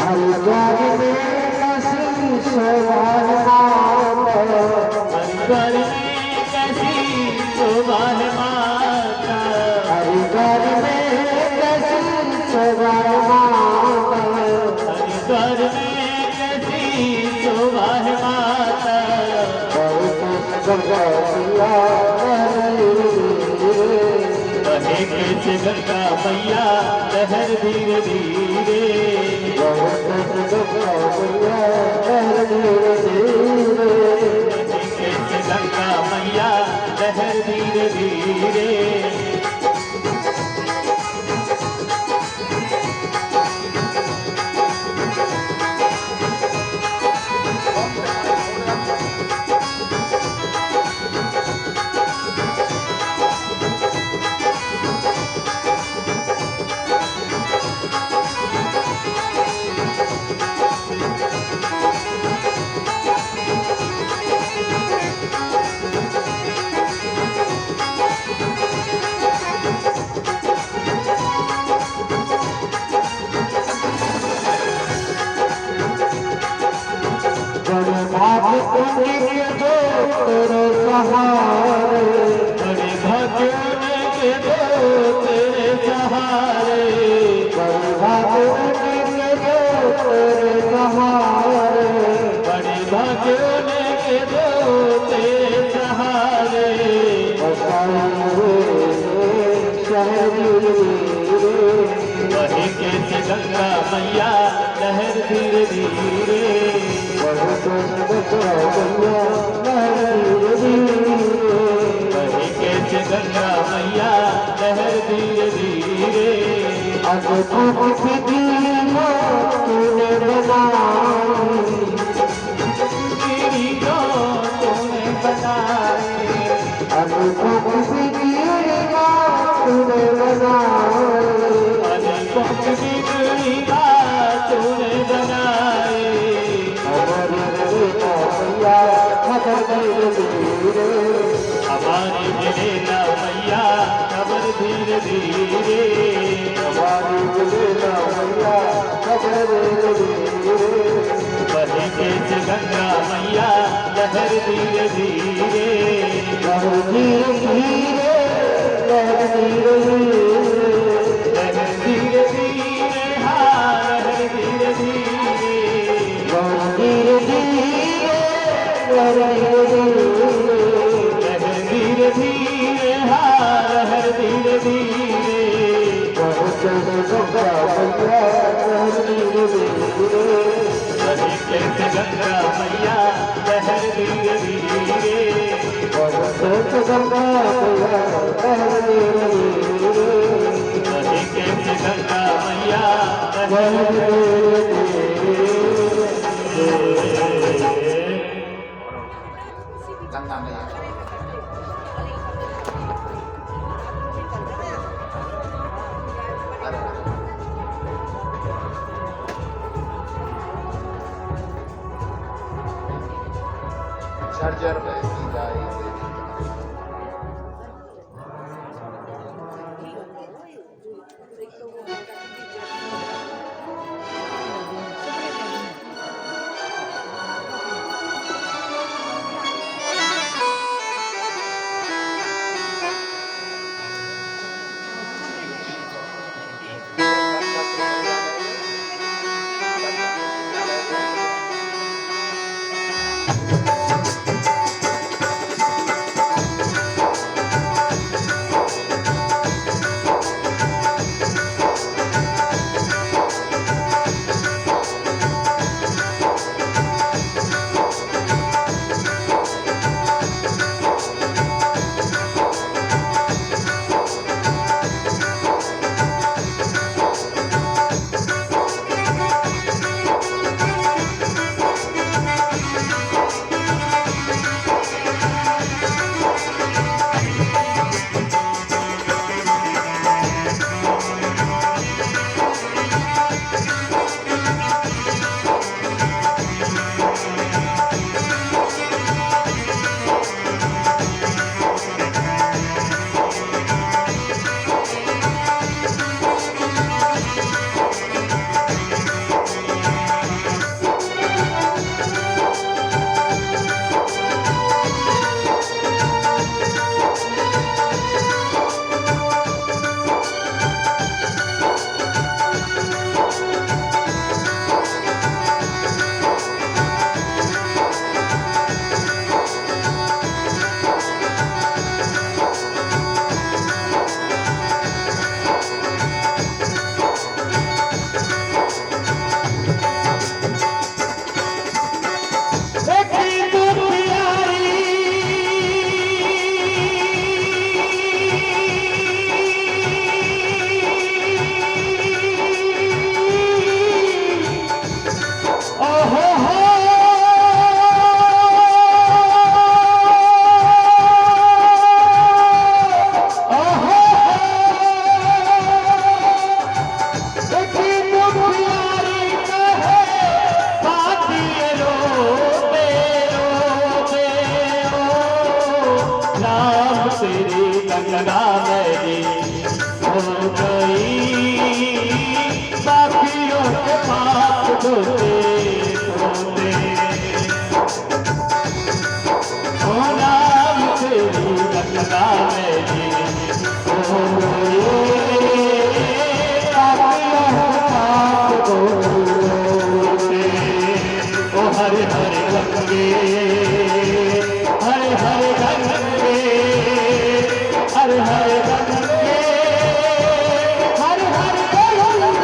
S2: हरिद्वार में कैसी शोभा है माता। हरिद्वार में कैसी शोभा है माता। हरिद्वार में कैसी शोभा है माता। बहे कैसे गंगा मैया लहर धीरे धीरे। कैसे गंगा मैया लहर धीरे धीरे। बड़े भाग्य के दो तेरे सहारे। बड़े भाग्य के दो तेरे सहारे। बड़े भाग्य के दो तेरे सहारे। बड़े भाग्य के दो तेरे सहारे। बहे कैसे गंगा मैया लहर धीरे धीरे। बहे कैसे गंगा मैया लहर धीरे धीरे। तूने हमारी मिलेगा मैया खबर धीरे धीरे। हमारी मिलेगा मैया खबर धीरे। बहे कैसे गंगा मैया लहर धीरे धीरे। लहर धीरे धीरे लहर धीरे धीरे। लहर धीरे धीरे हाँ लहर धीरे धीरे। धीरे धीरे गंगा मैया धीरे धीरे गंगा मैया बहर धीरे धीरे गंगा मैया बहर धीरे धीरे गंगा मैया बहर धीरे
S1: गंगा मैया झरझर बहती जाए
S2: गंगा मेरी हो गई बाकियों के पास धोते धोते हो नाम तेरी गंगा मेरी हो गई बाकियों के पास धोते ओ हरे हरे गंगे हरे हरे गंगे हरे हरे गंगे हरे हरे गंगे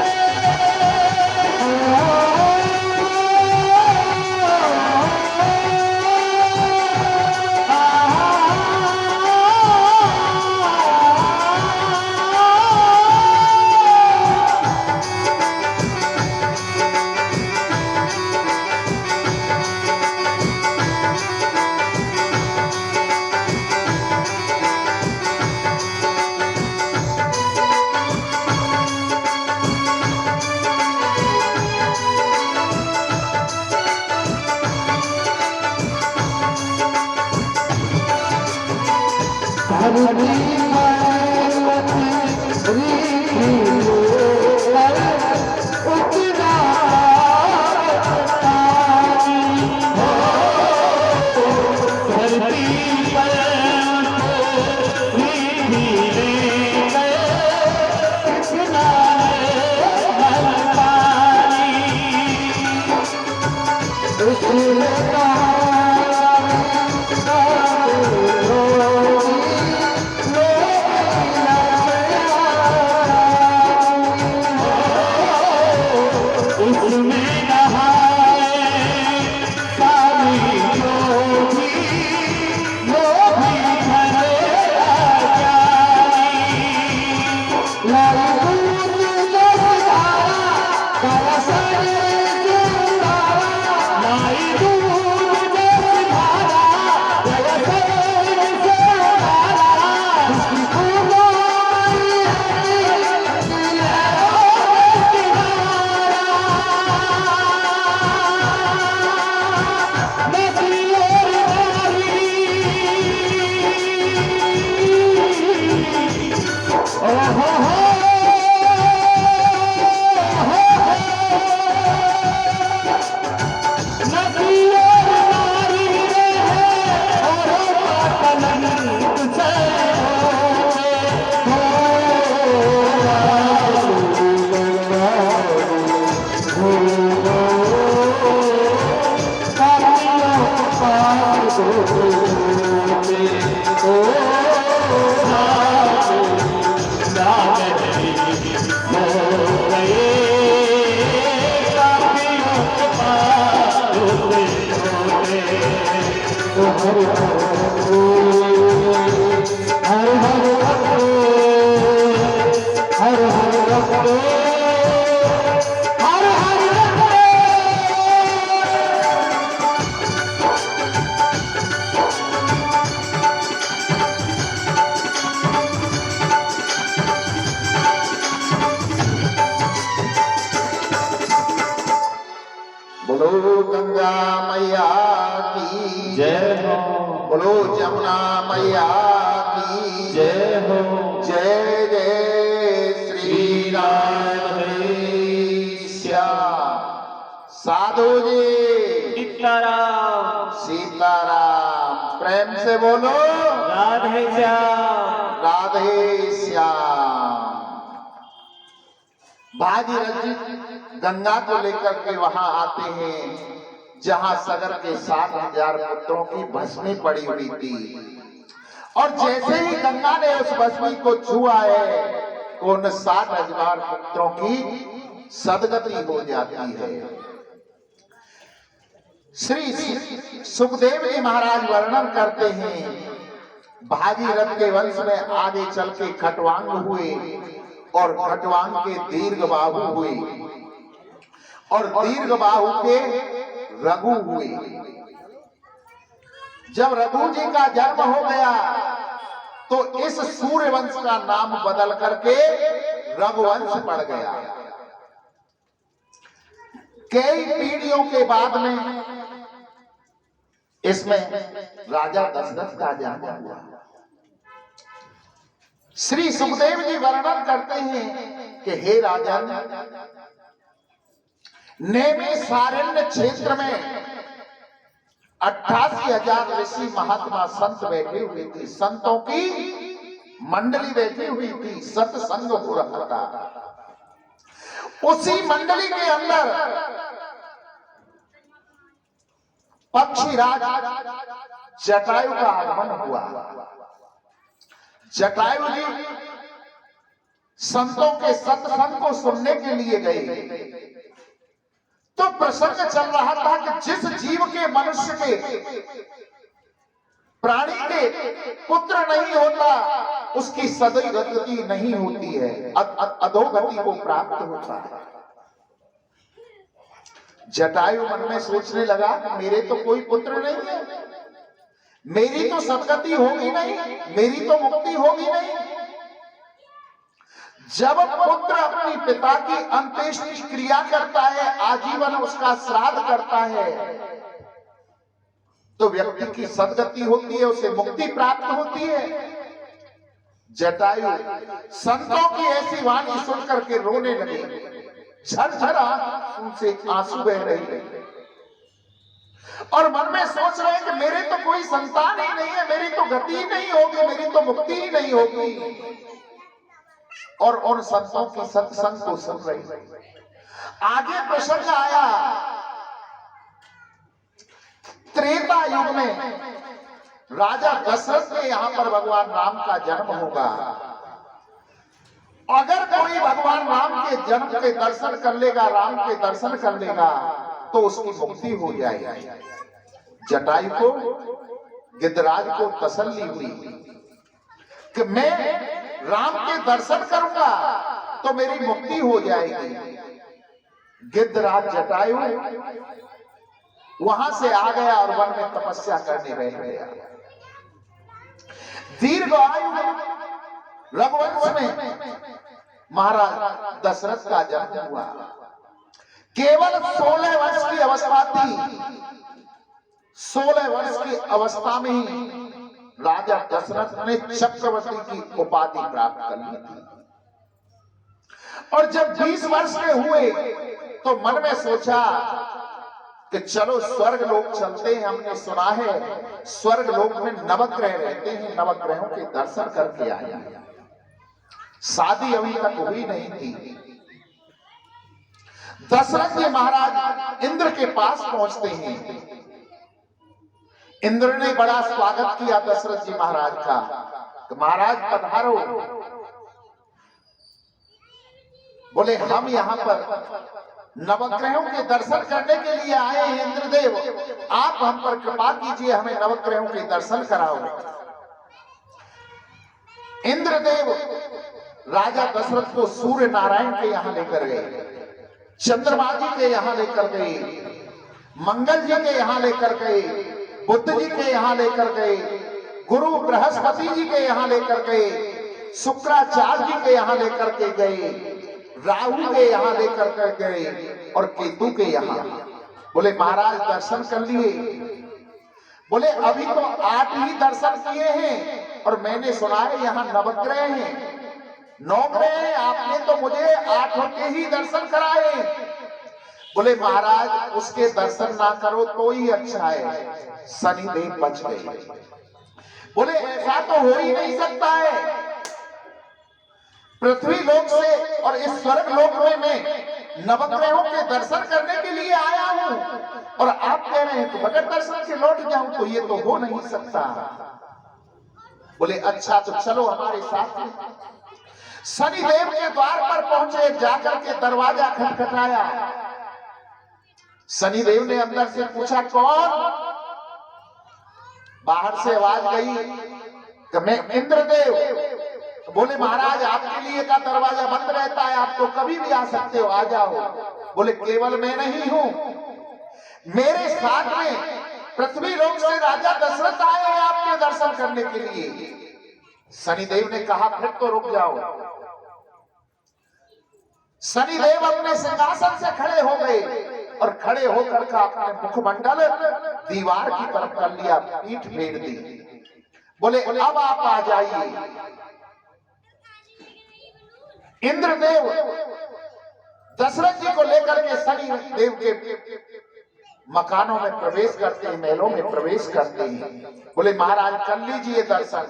S1: से बोलो
S2: राधे श्याम।
S1: राधे श्याम। भागीरथ जी गंगा को लेकर के वहां आते हैं जहां सगर के 60,000 पुत्रों की भस्मी पड़ी हुई थी, और जैसे ही गंगा ने उस भस्मी को छुआ है उन 60,000 पुत्रों की सदगति हो जाती है। श्री सुखदेव जी महाराज वर्णन करते हैं भागीरथ के वंश में आगे चल के खटवांग हुए और खटवांग के दीर्घ बाहु हुए और दीर्घ बाहु के रघु हुए। जब रघु जी का जन्म हो गया तो इस सूर्य वंश का नाम बदल करके रघुवंश पड़ गया। कई पीढ़ियों के बाद में इसमें राजा दशरथ का जन्म हुआ। श्री सुखदेव जी वर्णन करते हैं कि हे राजन, नेमी सारण्य क्षेत्र में 88,000 ऋषि महात्मा संत बैठे हुए थे। संतों की मंडली बैठी हुई थी, सत्संग हो रहा था। उसी मंडली के अंदर पक्षीराज जटायु का आगमन हुआ। जटायु जी संतों के सत्संग को सुनने के लिए गए तो प्रसंग चल रहा था कि जिस जीव के, मनुष्य के, प्राणी के पुत्र नहीं होता उसकी सदगति नहीं होती है, अधोगति को प्राप्त होता है। जटायु मन में सोचने लगा मेरे तो कोई पुत्र नहीं है, मेरी तो सदगति होगी नहीं, मेरी तो मुक्ति होगी नहीं। जब पुत्र अपनी पिता की अंत्येष्टि क्रिया करता है, आजीवन उसका श्राद्ध करता है, तो व्यक्ति की सदगति होती है, उसे मुक्ति प्राप्त होती है। जटायु संतों की ऐसी वाणी सुनकर के रोने लगे, झरझर उनसे आंसू बह रहे और मन में सोच रहे हैं कि मेरे तो कोई संतान ही नहीं है, मेरी तो गति ही नहीं होगी, मेरी तो मुक्ति ही नहीं होगी। और उन संतों के सत्संग को सुन रहे। आगे प्रसंग आया त्रेता युग में राजा दशरथ के यहाँ पर भगवान राम का जन्म होगा। अगर कोई भगवान राम के जन्म के दर्शन कर लेगा, राम के दर्शन कर लेगा तो उसकी मुक्ति हो जाएगी। जटायु को, गिद्धराज को तसल्ली हुई कि मैं राम के दर्शन करूंगा तो मेरी मुक्ति हो जाएगी। गिद्धराज जटायु वहां से आ गया और वन में तपस्या करने बैठ गया। दीर्घ आयु रघुवंश में महाराज दशरथ का जन्म हुआ। केवल 16 वर्ष की अवस्था थी। 16 वर्ष की अवस्था में ही राजा दशरथ ने चक्रवर्ती की उपाधि प्राप्त कर ली थी। और जब 20 वर्ष के हुए तो मन में सोचा कि चलो स्वर्ग लोक चलते हैं। हमने सुना है स्वर्ग लोक में नवग्रह रहते हैं, नवग्रहों के दर्शन करके आया। शादी अभी तक हुई नहीं थी। दशरथ जी महाराज इंद्र के पास पहुंचते हैं। इंद्र ने बड़ा स्वागत किया दशरथ जी महाराज का कि महाराज पधारो। बोले हम यहाँ पर नवग्रहों के दर्शन करने के लिए आए हैं इंद्रदेव, आप हम पर कृपा कीजिए, हमें नवग्रहों के दर्शन कराओ। इंद्रदेव राजा दशरथ को सूर्य नारायण के यहाँ लेकर गए, चंद्रमा जी के यहाँ लेकर गए, मंगल जी के यहाँ लेकर गए, बुद्ध जी के यहाँ लेकर गए, गुरु बृहस्पति जी के यहाँ लेकर गए, शुक्राचार्य जी के यहाँ लेकर के गए, राहु के यहाँ लेकर के गए और केतु के यहाँ। बोले महाराज दर्शन कर लिए? बोले अभी तो 8 ही दर्शन किए हैं और मैंने सुना है यहाँ नवग्रह हैं, 9 ग्रह हैं, आपने तो मुझे 8 के ही दर्शन कराए। बोले महाराज उसके दर्शन ना करो तो ही अच्छा है, शनिदेव बच गए। बोले ऐसा तो हो ही नहीं सकता है, पृथ्वी लोक से और इस स्वर्ग लोक में मैं नवग्रहों के दर्शन करने के लिए आया हूं और आप कह रहे हैं कि बगैर दर्शन के लौट जाऊं, तो ये तो हो नहीं सकता। बोले अच्छा तो चलो हमारे साथ में। शनिदेव के द्वार पर पहुंचे, जाकर के दरवाजा खटखटाया। शनिदेव ने अंदर से पूछा कौन? बाहर से आवाज गई कि मैं इंद्रदेव। बोले महाराज आपके लिए का दरवाजा बंद रहता है, आप तो कभी भी आ सकते हो, आ जाओ। बोले केवल मैं नहीं हूं, मेरे साथ में पृथ्वी लोक से राजा दशरथ आए हैं आपके दर्शन करने के लिए। शनिदेव ने कहा फिर तो रुक जाओ। शनिदेव अपने सिंहासन से खड़े हो गए और खड़े होकर का अपने मुखमंडल दीवार की तरफ कर लिया, पीठ फेर दी। बोले अब आप आ जाइए। इंद्रदेव दशरथ जी को लेकर के शनिदेव के मकानों में प्रवेश करते हैं, महलों में प्रवेश करते हैं। बोले महाराज कर लीजिए दर्शन।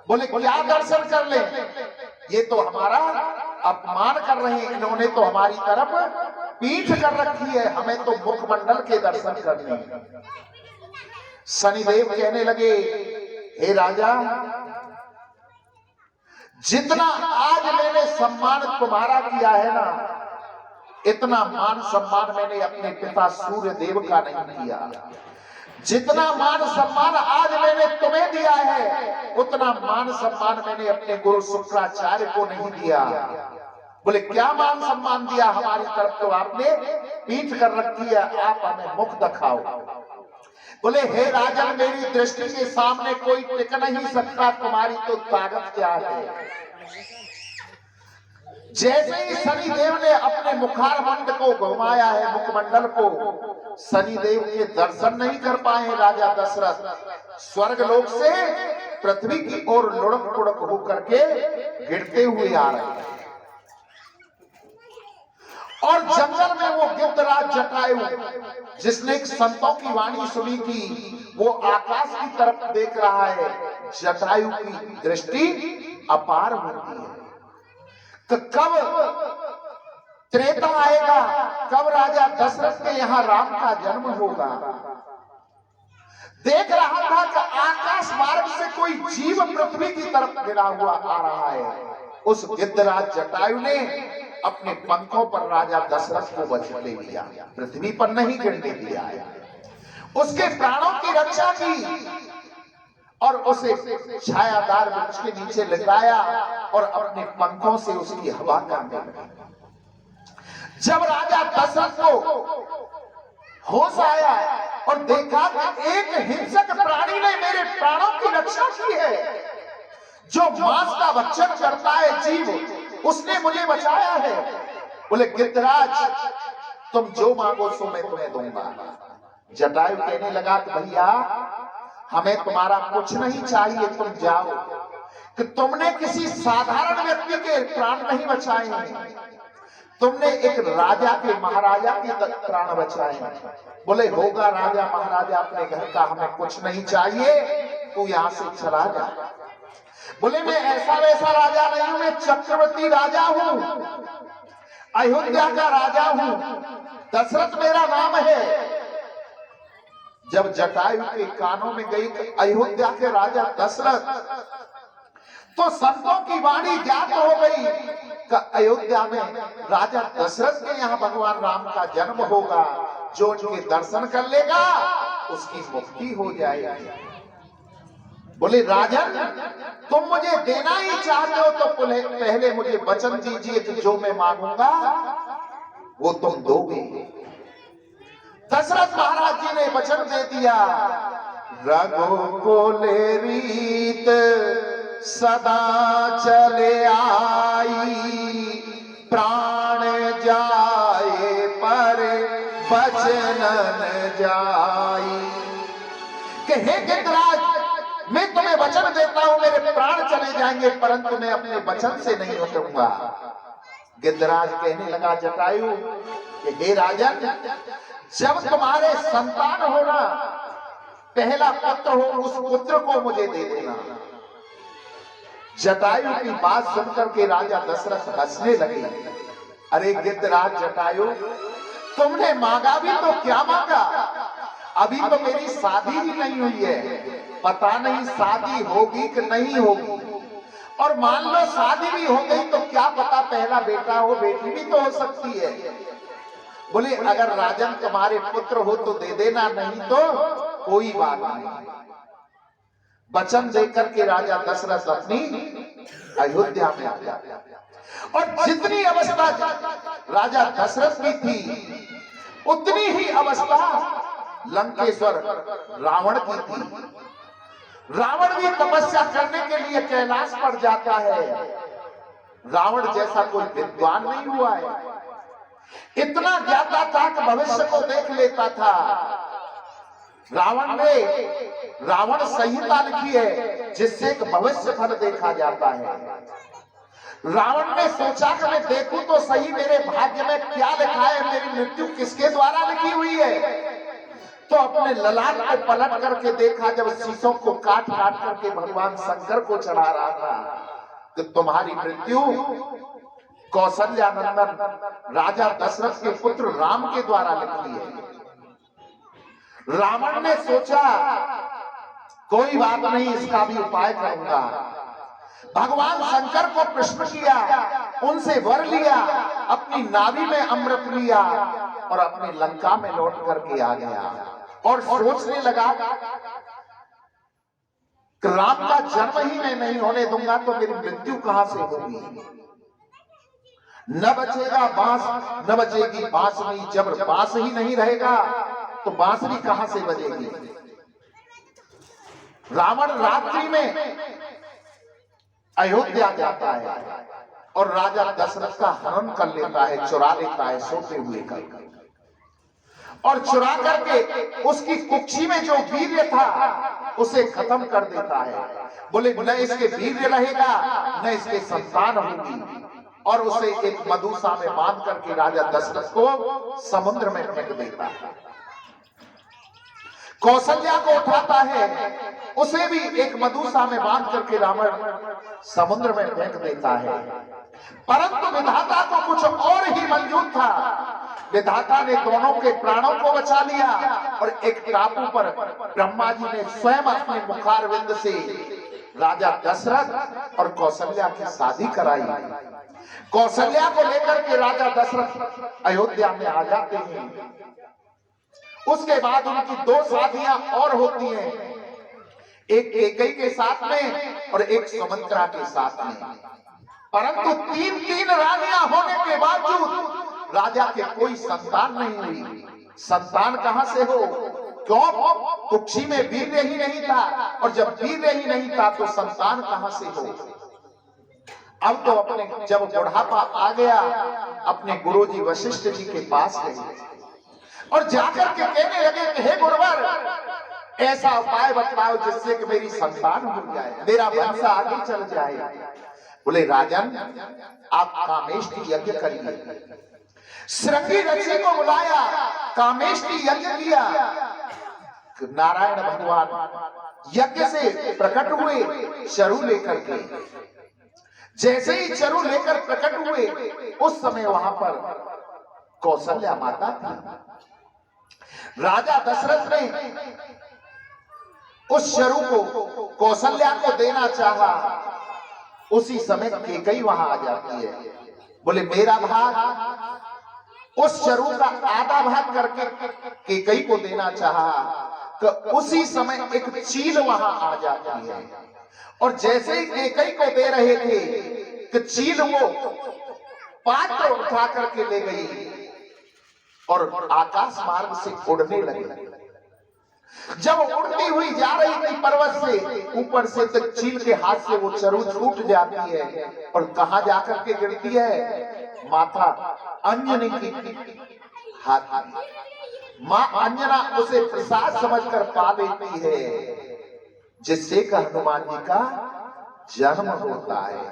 S1: बोले क्या दर्शन कर ले? ये तो हमारा अपमान कर रहे हैं, इन्होंने तो हमारी तरफ पीठ कर रखी है, हमें तो मुखमंडल के दर्शन करने हैं। शनिदेव कहने लगे हे राजा, जितना आज मैंने सम्मान तुम्हारा किया है ना, इतना मान सम्मान मैंने अपने पिता सूर्य देव का नहीं किया। जितना मान सम्मान आज मैंने तुम्हें दिया है, उतना मान सम्मान मैंने अपने गुरु शुक्राचार्य को नहीं दिया। बोले क्या मान सम्मान दिया? हमारी तरफ तो आपने पीठ कर रखी है, आप हमें मुख दिखाओ। बोले हे राजन, मेरी दृष्टि के सामने कोई टिक नहीं सकता, तुम्हारी तो ताकत क्या है। जैसे ही शनिदेव ने अपने मुखारबंद को घुमाया है, मुखमंडल को, शनिदेव के दर्शन नहीं कर पाए राजा दशरथ। स्वर्ग लोक से पृथ्वी की ओर लुढ़क पुढ़क होकर के गिरते हुए आ रहे हैं। और जंगल में वो गिद्धराज जटायु, जिसने संतों की वाणी सुनी थी, वो आकाश की तरफ देख रहा है। जटायु की दृष्टि अपार होती है। तो कब त्रेता आएगा, कब राजा दशरथ के यहाँ राम का जन्म होगा। देख रहा था कि आकाश मार्ग से कोई जीव पृथ्वी की तरफ गिरा हुआ आ रहा है। उस गिद्धराज जटायु ने अपने पंखों पर राजा दशरथ को बचा ले लिया, पृथ्वी पर नहीं गिरने दिया है। उसके प्राणों की रक्षा की और उसे छायादार वृक्ष के नीचे लगाया और अपने पंखों से उसकी हवा करने लगा। जब राजा दशरथ को होश आया और देखा कि एक हिंसक प्राणी ने मेरे प्राणों की रक्षा की है, जो मांस का भक्षण करता है जीव, उसने मुझे बचाया है। बोले गिद्धराज, तुम जो मांगो सो मैं तुम्हें दूंगा। जटायु कहने लगा कि भैया हमें तुम्हारा कुछ नहीं चाहिए, तुम जाओ। कि तुमने किसी साधारण व्यक्ति के प्राण नहीं बचाए हैं, तुमने एक राजा के, महाराजा के प्राण बचाए हैं। बोले होगा राजा महाराजा अपने घर का, हमें कुछ नहीं चाहिए, तू यहाँ से चला जा। बोले मैं ऐसा वैसा राजा नहीं हूं, मैं चक्रवर्ती राजा हूं, अयोध्या का राजा हूं, दशरथ मेरा नाम है। जब जटायु के कानों में गई कि अयोध्या के राजा दशरथ, तो संतों की वाणी ज्ञात हो गई कि अयोध्या में राजा दशरथ के यहाँ भगवान राम का जन्म होगा। जो उनके दर्शन कर लेगा उसकी मुक्ति हो जाएगी। बोले राजन, तुम मुझे देना ही चाहते हो तो पहले मुझे वचन दीजिए कि जो मैं मांगूंगा वो तुम दोगे। दशरथ महाराज जी ने वचन दे दिया, रघुकुल रीत सदा चले आई, प्राण जाए पर वचन न जाई। कि हे गिद्धराज, मैं तुम्हें वचन देता हूं, मेरे प्राण चले जाएंगे परंतु मैं अपने वचन से नहीं उतरूंगा। गिद्धराज कहने लगा जटायु कि हे राजन, जब तुम्हारे संतान होना पहला पुत्र हो उस पुत्र को मुझे दे देना। जटायु की बात सुनकर के राजा दशरथ हंसने लगे। अरे गिद्धराज जटायु, तुमने मांगा भी तो क्या मांगा? अभी तो मेरी शादी ही नहीं हुई है, पता नहीं शादी होगी कि नहीं होगी। और मान लो शादी भी हो गई तो क्या पता पहला बेटा हो, बेटी भी तो हो सकती है। बोले अगर राजन तुम्हारे पुत्र हो तो दे देना, नहीं तो कोई बात नहीं। वचन देकर के राजा दशरथ अपनी अयोध्या में आ गया। और जितनी अवस्था राजा दशरथ की थी उतनी ही अवस्था लंकेश्वर रावण की थी। रावण भी तपस्या करने के लिए कैलाश पर जाता है। रावण जैसा कोई विद्वान नहीं हुआ है। इतना ज्ञाता था कि भविष्य को देख लेता था। रावण ने रावण संहिता लिखी है जिससे एक भविष्य फल देखा जाता है। रावण ने सोचा कि मैं देखूं तो सही मेरे भाग्य में क्या लिखा है, मेरी मृत्यु किसके द्वारा लिखी हुई है। तो अपने ललाट को पलट करके देखा, जब शीशों को काट काट करके भगवान शंकर को चढ़ा रहा था, कि तुम्हारी मृत्यु कौशल्यानंदन राजा दशरथ के पुत्र राम के द्वारा लिखी है। रावण ने सोचा कोई बात नहीं, इसका भी उपाय करूंगा। भगवान शंकर को प्रश्न किया, उनसे वर लिया, अपनी नाभि में अमृत लिया और अपनी लंका में लौट करके आ गया। और सोचने लगा कि राम का जन्म ही मैं नहीं होने दूंगा तो मेरी मृत्यु कहां से होगी। न बचेगा बांस, न बचेगी बांसुरी। जब बांस ही नहीं रहेगा तो बांसुरी कहां से बजेगी। रावण रात्रि में अयोध्या जाता है और राजा दशरथ का हनन कर लेता है, चुरा लेता है सोते हुए का। और चुरा करके उसकी कुक्षी में जो वीर्य था उसे खत्म कर देता है। बोले न इसके वीर्य रहेगा न इसके संतान होगी। और उसे एक मधुसा में बांध करके राजा दशरथ को समुद्र में फेंक देता है। कौशल्या को उठाता है, उसे भी एक मधुसा में बांध करके रावण समुद्र में फेंक देता है। परंतु विधाता को कुछ और ही मंजूर था। विधाता ने दोनों के प्राणों को बचा लिया और एक टापू पर ब्रह्मा जी ने स्वयं अपने मुखारविंद से राजा दशरथ और कौशल्या की शादी कराई। कौशल्या को लेकर के राजा दशरथ अयोध्या में आ जाते हैं। उसके बाद उनकी दो शादियां और होती हैं, एक कैकेयी के साथ में और एक सुमित्रा के साथ में। परंतु तीन तीन रानियां होने के बावजूद राजा के कोई संतान नहीं हुई। संतान कहां से हो? क्यों? कुक्षी में वीर्य ही नहीं था, और जब वीर्य ही नहीं था तो संतान कहां से हो? अब तो अपने जब बुढ़ापा आ गया, अपने गुरुजी वशिष्ठ जी के पास गए और जाकर के कहने लगे कि हे गुरुवर, ऐसा उपाय बतलाओ जिससे कि मेरी संतान हो जाए, मेरा वंश आगे चल जाए। बोले राजन, आप कामेष्टि यज्ञ करिए। श्रृंगी ऋषि को बुलाया, कामेष्टि यज्ञ किया। नारायण भगवान यज्ञ से प्रकट हुए चरु लेकर के। जैसे ही चरु लेकर प्रकट हुए उस समय वहां पर कौशल्या माता थी। राजा दशरथ ने उस चरु को कौशल्या को देना चाहा। उसी समय कैकेयी वहां आ जाती है। बोले मेरा भाग, उस चरु का आधा भाग करके कैकेयी को देना चाहा तो उसी समय एक चील वहां आ जाती है। और जैसे ही कैकेयी को दे रहे थे कि चील वो पात्र उठा करके ले गई और आकाश मार्ग से उड़ने लगी। जब उड़ती हुई जा रही थी पर्वत से ऊपर से, तो चील के हाथ से वो चरु छूट जाती है और कहां जाकर के गिरती है? माता अंजनी की हाथ। मां अंजना उसे प्रसाद समझकर पा लेती है, जिससे कि हनुमान जी का जन्म होता है।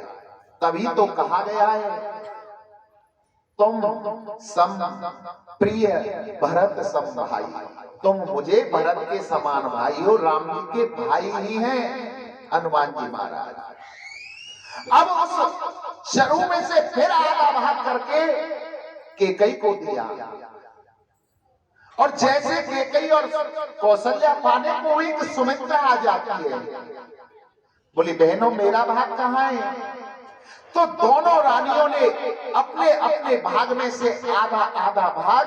S1: तभी तो कहा गया है तुम सम प्रिय भरत सम भाई, तुम मुझे भरत के समान भाई हो, राम जी के भाई ही हैं हनुमान जी महाराज। अब उस चरु में से फिर आधा भाग करके केकई को दिया, और जैसे केकई और कौशल्या पाने को हुई कि सुमित्रा आ जाती है, बोली बहनों मेरा भाग कहाँ है? तो दोनों रानियों ने अपने अपने भाग में से आधा आधा भाग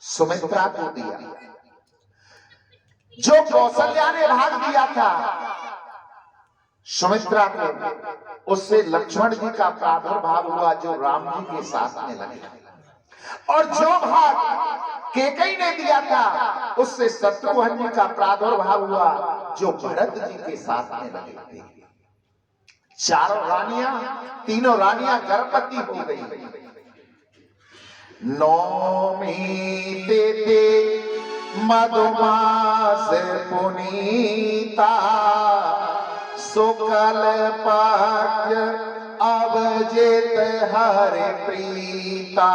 S1: सुमित्रा को दिया। जो कौशल्या ने भाग दिया था सुमित्रा को, उससे लक्ष्मण जी का प्रादुर्भाव हुआ जो राम जी के साथ में लगे, और जो भाग केकई ने दिया था उससे शत्रुघ्न जी का प्रादुर्भाव हुआ जो भरत जी के साथ में लगे थे। चारों रानियां, तीनों रानियां गर्भवती हो गई। नौमी ते मधुमास पुनीता, शुक्ल पक्ष अवजित हरि प्रीता।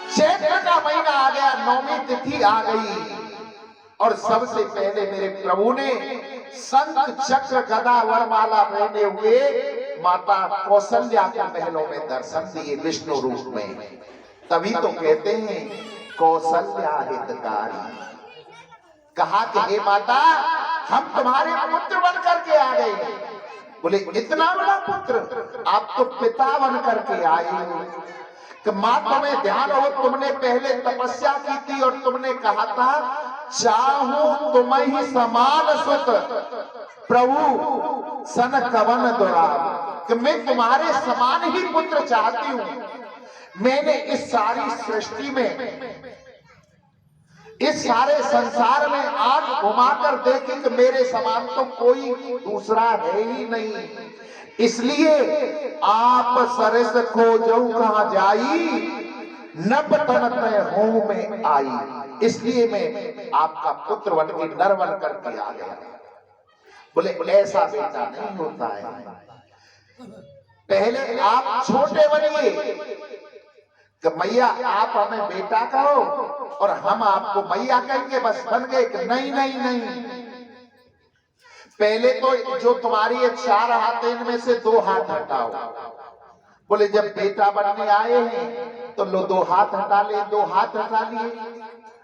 S1: चैत्र का महीना आ गया, नौमी तिथि आ गई, और सबसे पहले मेरे प्रभु ने शंख चक्र गदा वरमाला पहने हुए माता कौशल्या के महलों में दर्शन दिए विष्णु रूप में। तभी तो कहते हैं कौशल्या हितकारी। कहा कि हे माता हम तुम्हारे पुत्र बन करके आ गए। बोले इतना बड़ा पुत्र? आप तो पिता बन करके आए हो। कि मां तुम्हें ध्यान हो, तुमने पहले तपस्या की थी और तुमने कहा था चाहूं तुम ही समान सुत प्रभु सन कवन दुराब, कि मैं तुम्हारे समान ही पुत्र चाहती हूं। मैंने इस सारी सृष्टि में, इस सारे संसार में आंख घुमाकर देखी कि मेरे समान तो कोई दूसरा है ही नहीं। इसलिए आप सरस खोजो कहां जाई, नभ तन तय हों में आई। इसलिए मैं आपका पुत्र बन के नर बन करके आ गया। बोले ऐसा बेटा नहीं होता है, पहले आप छोटे बनिए कि मैया आप हमें बेटा कहो और हम आपको मैया कहेंगे, बस बन गए कि नहीं नहीं नहीं। पहले तो जो तुम्हारी ये 4 हाथ है इनमें से 2 हाथ हटाओ। बोले जब बेटा बनने आए हैं तो लो 2 हाथ हटा ले, 2 हाथ हटा लिए।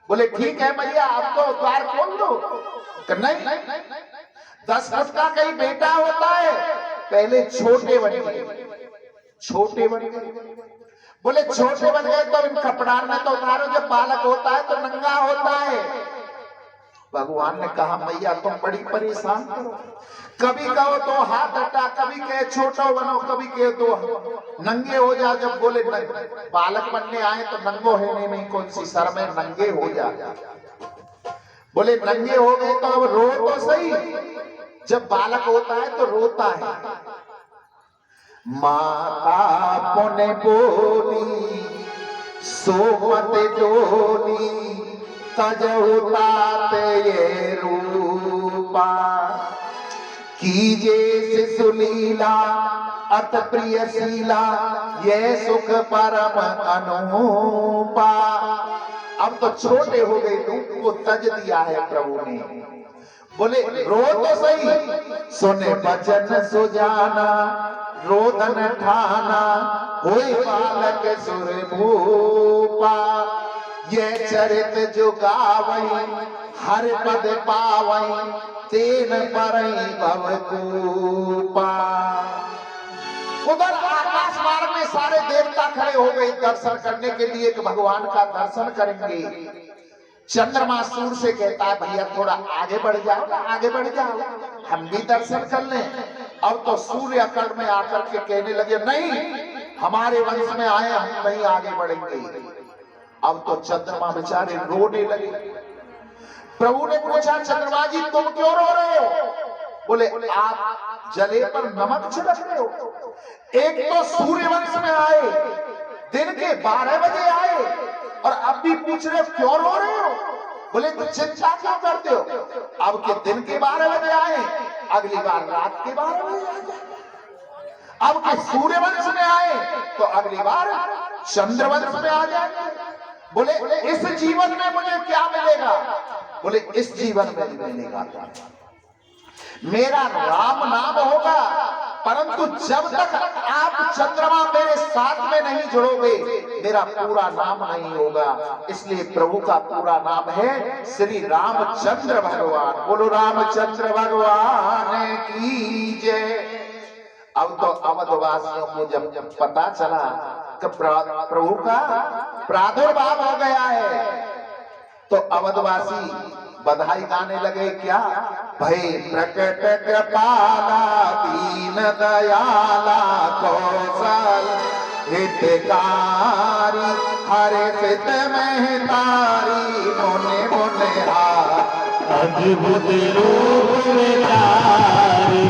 S1: बोले ठीक है मैया आप तो द्वार खोल दो। नहीं, 10 फुट का कहीं बेटा होता है, पहले छोटे बन गए, छोटे बन गए। बोले छोटे बन गए तो इन कपड़ा में तो उतारो, जब बालक होता है तो नंगा होता है। भगवान ने कहा मैया तुम बड़ी परेशान करो, कभी कहो 2 हाथ हटा, कभी कहे छोटा बनो, कभी कहे 2 नंगे हो जा। जब बोले बालक बनने आए तो नंगो है नहीं, कौन सी शर में नंगे हो जा। बोले नंगे हो गए तो अब रो तो सही, जब बालक होता है तो रोता है। माता पुने बोली सोमत डोली, तजहुतात ये रूपा, कीजे शिशु लीला अत प्रिय शीला, ये सुख परम अनुपा। अब तो छोटे हो गए, रूप को तज दिया है प्रभु ने। बोले रो तो सही, सुने बचन सुजाना, रोदन ठाना, होए बालक सुर भूपा। ये चरित जो गावई हर पद पावई, तेन परई भवकूपा। उधर आकाश मार्ग में सारे देवता खड़े हो गए दर्शन करने के लिए कि भगवान का दर्शन करेंगे। चंद्रमा सूर्य से कहता है भैया थोड़ा आगे बढ़ जाओ ना, आगे बढ़ जाओ, हम भी दर्शन कर लें। अब तो सूर्य अकड़ में आकर के कहने लगे नहीं, हमारे वंश में आए, हम नहीं आगे बढ़ेंगे। अब तो चंद्रमा बेचारे रोने लगे। प्रभु ने पूछा चंद्रमा जी तुम क्यों रो रहे हो? बोले आप जले पर नमक छिड़क रहे हो। एक तो सूर्य वंश में आए, दिन के 12 बजे आए, और अब भी पूछ रहे हो क्यों रो रहे हो? बोले तो चिंता क्यों करते हो? अब के दिन के 12 बजे आए, अगली बार रात के 12 बजे आ जाए। अब के सूर्यवंश में आए तो अगली बार चंद्रवंश में आ जाएंगे। बोले इस जीवन में मुझे क्या मिलेगा? बोले इस जीवन में मिलेगा मेरा राम नाम होगा, परंतु जब तक आप चंद्रमा मेरे साथ में नहीं जुड़ोगे मेरा पूरा नाम नहीं होगा। इसलिए प्रभु का पूरा नाम है श्री रामचंद्र भगवान। बोलो रामचंद्र भगवान की जय। अब तो अवधवासियों को जब पता चला कि प्रभु का प्रादुर्भाव हो गया है तो अवधवासी बधाई गाने लगे। क्या भय प्रकट कृपाला दीन दयाला कौशल हितकारी हरे सिद्ध महतारी मोने मोने
S2: अद्भुत रूप तारी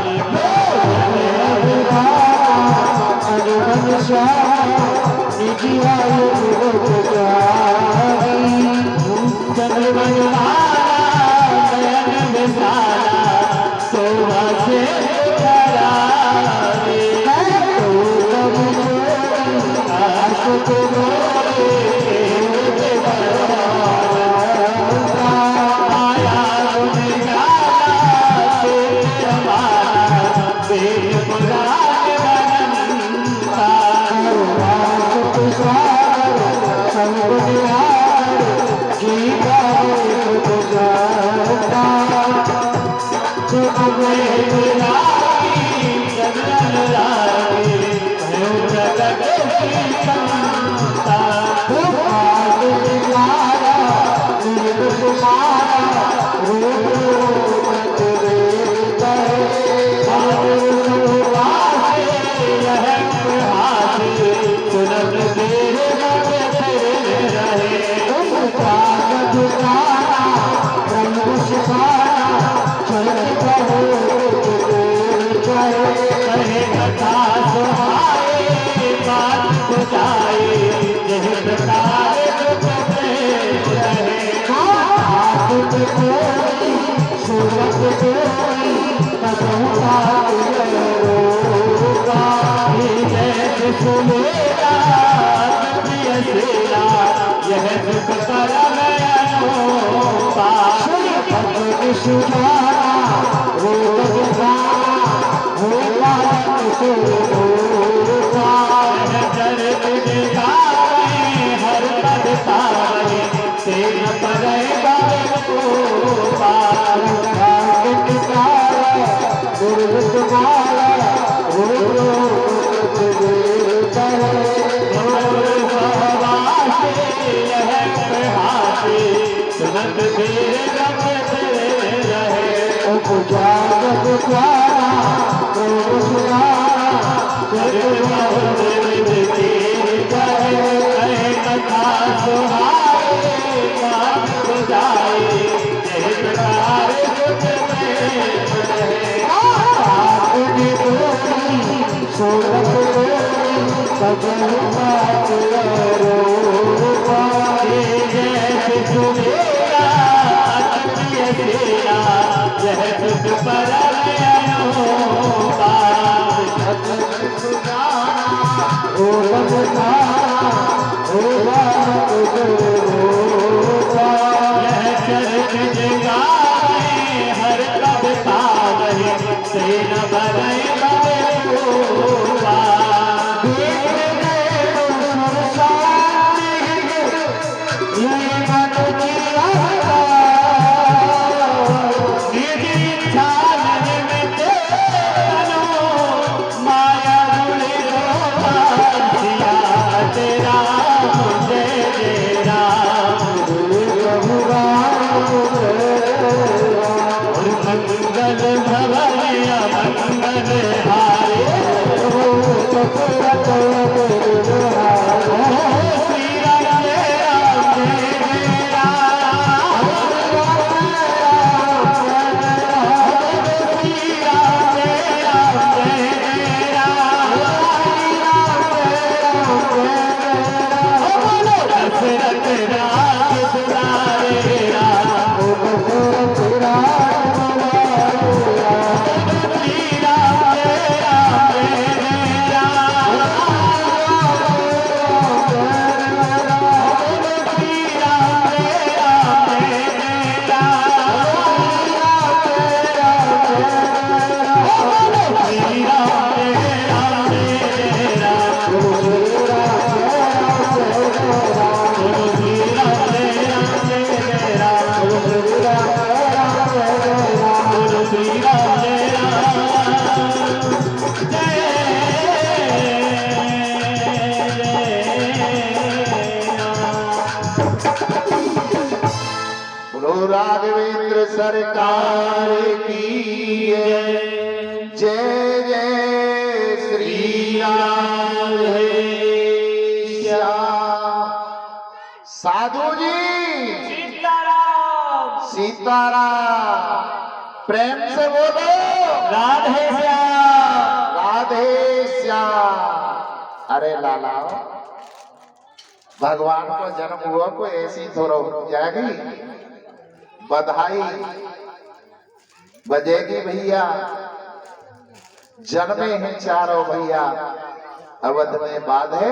S1: सरकार की जय जय श्री राधे श्याम। साधु जी
S2: सीताराम
S1: सीताराम, प्रेम से बोलो
S2: राधे श्याम।
S1: राधे श्याम। अरे लाला, भगवान को जन्म हुआ को ऐसी थोड़ा हो जाएगी, बधाई बजेगी भैया। जन्मे हैं चारों भैया, अवध में बाधे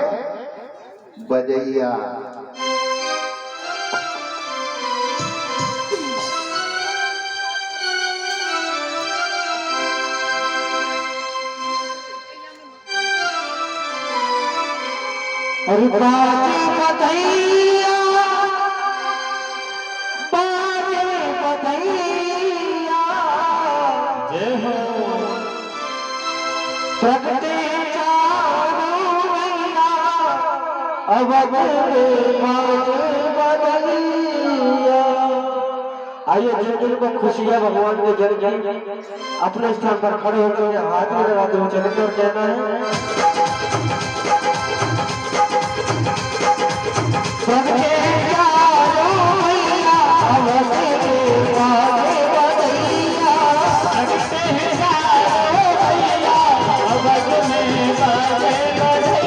S1: बजैया।
S2: अरे बाजे बधैया, बाजे बधैया, जय हो प्रगटे चारों मैया, अवध में बाजे बधैया। आइए धीरे धीरे को खुशियाँ भगवान को जल जाए। अपने स्थान पर खड़े होकर हाथ में लगाते हुए चलेंगे और कहना है प्रगटे चारों मैया, अवध में बाजे बधैया, प्रगटे चारों मैया, अवध में बाजे बधैया।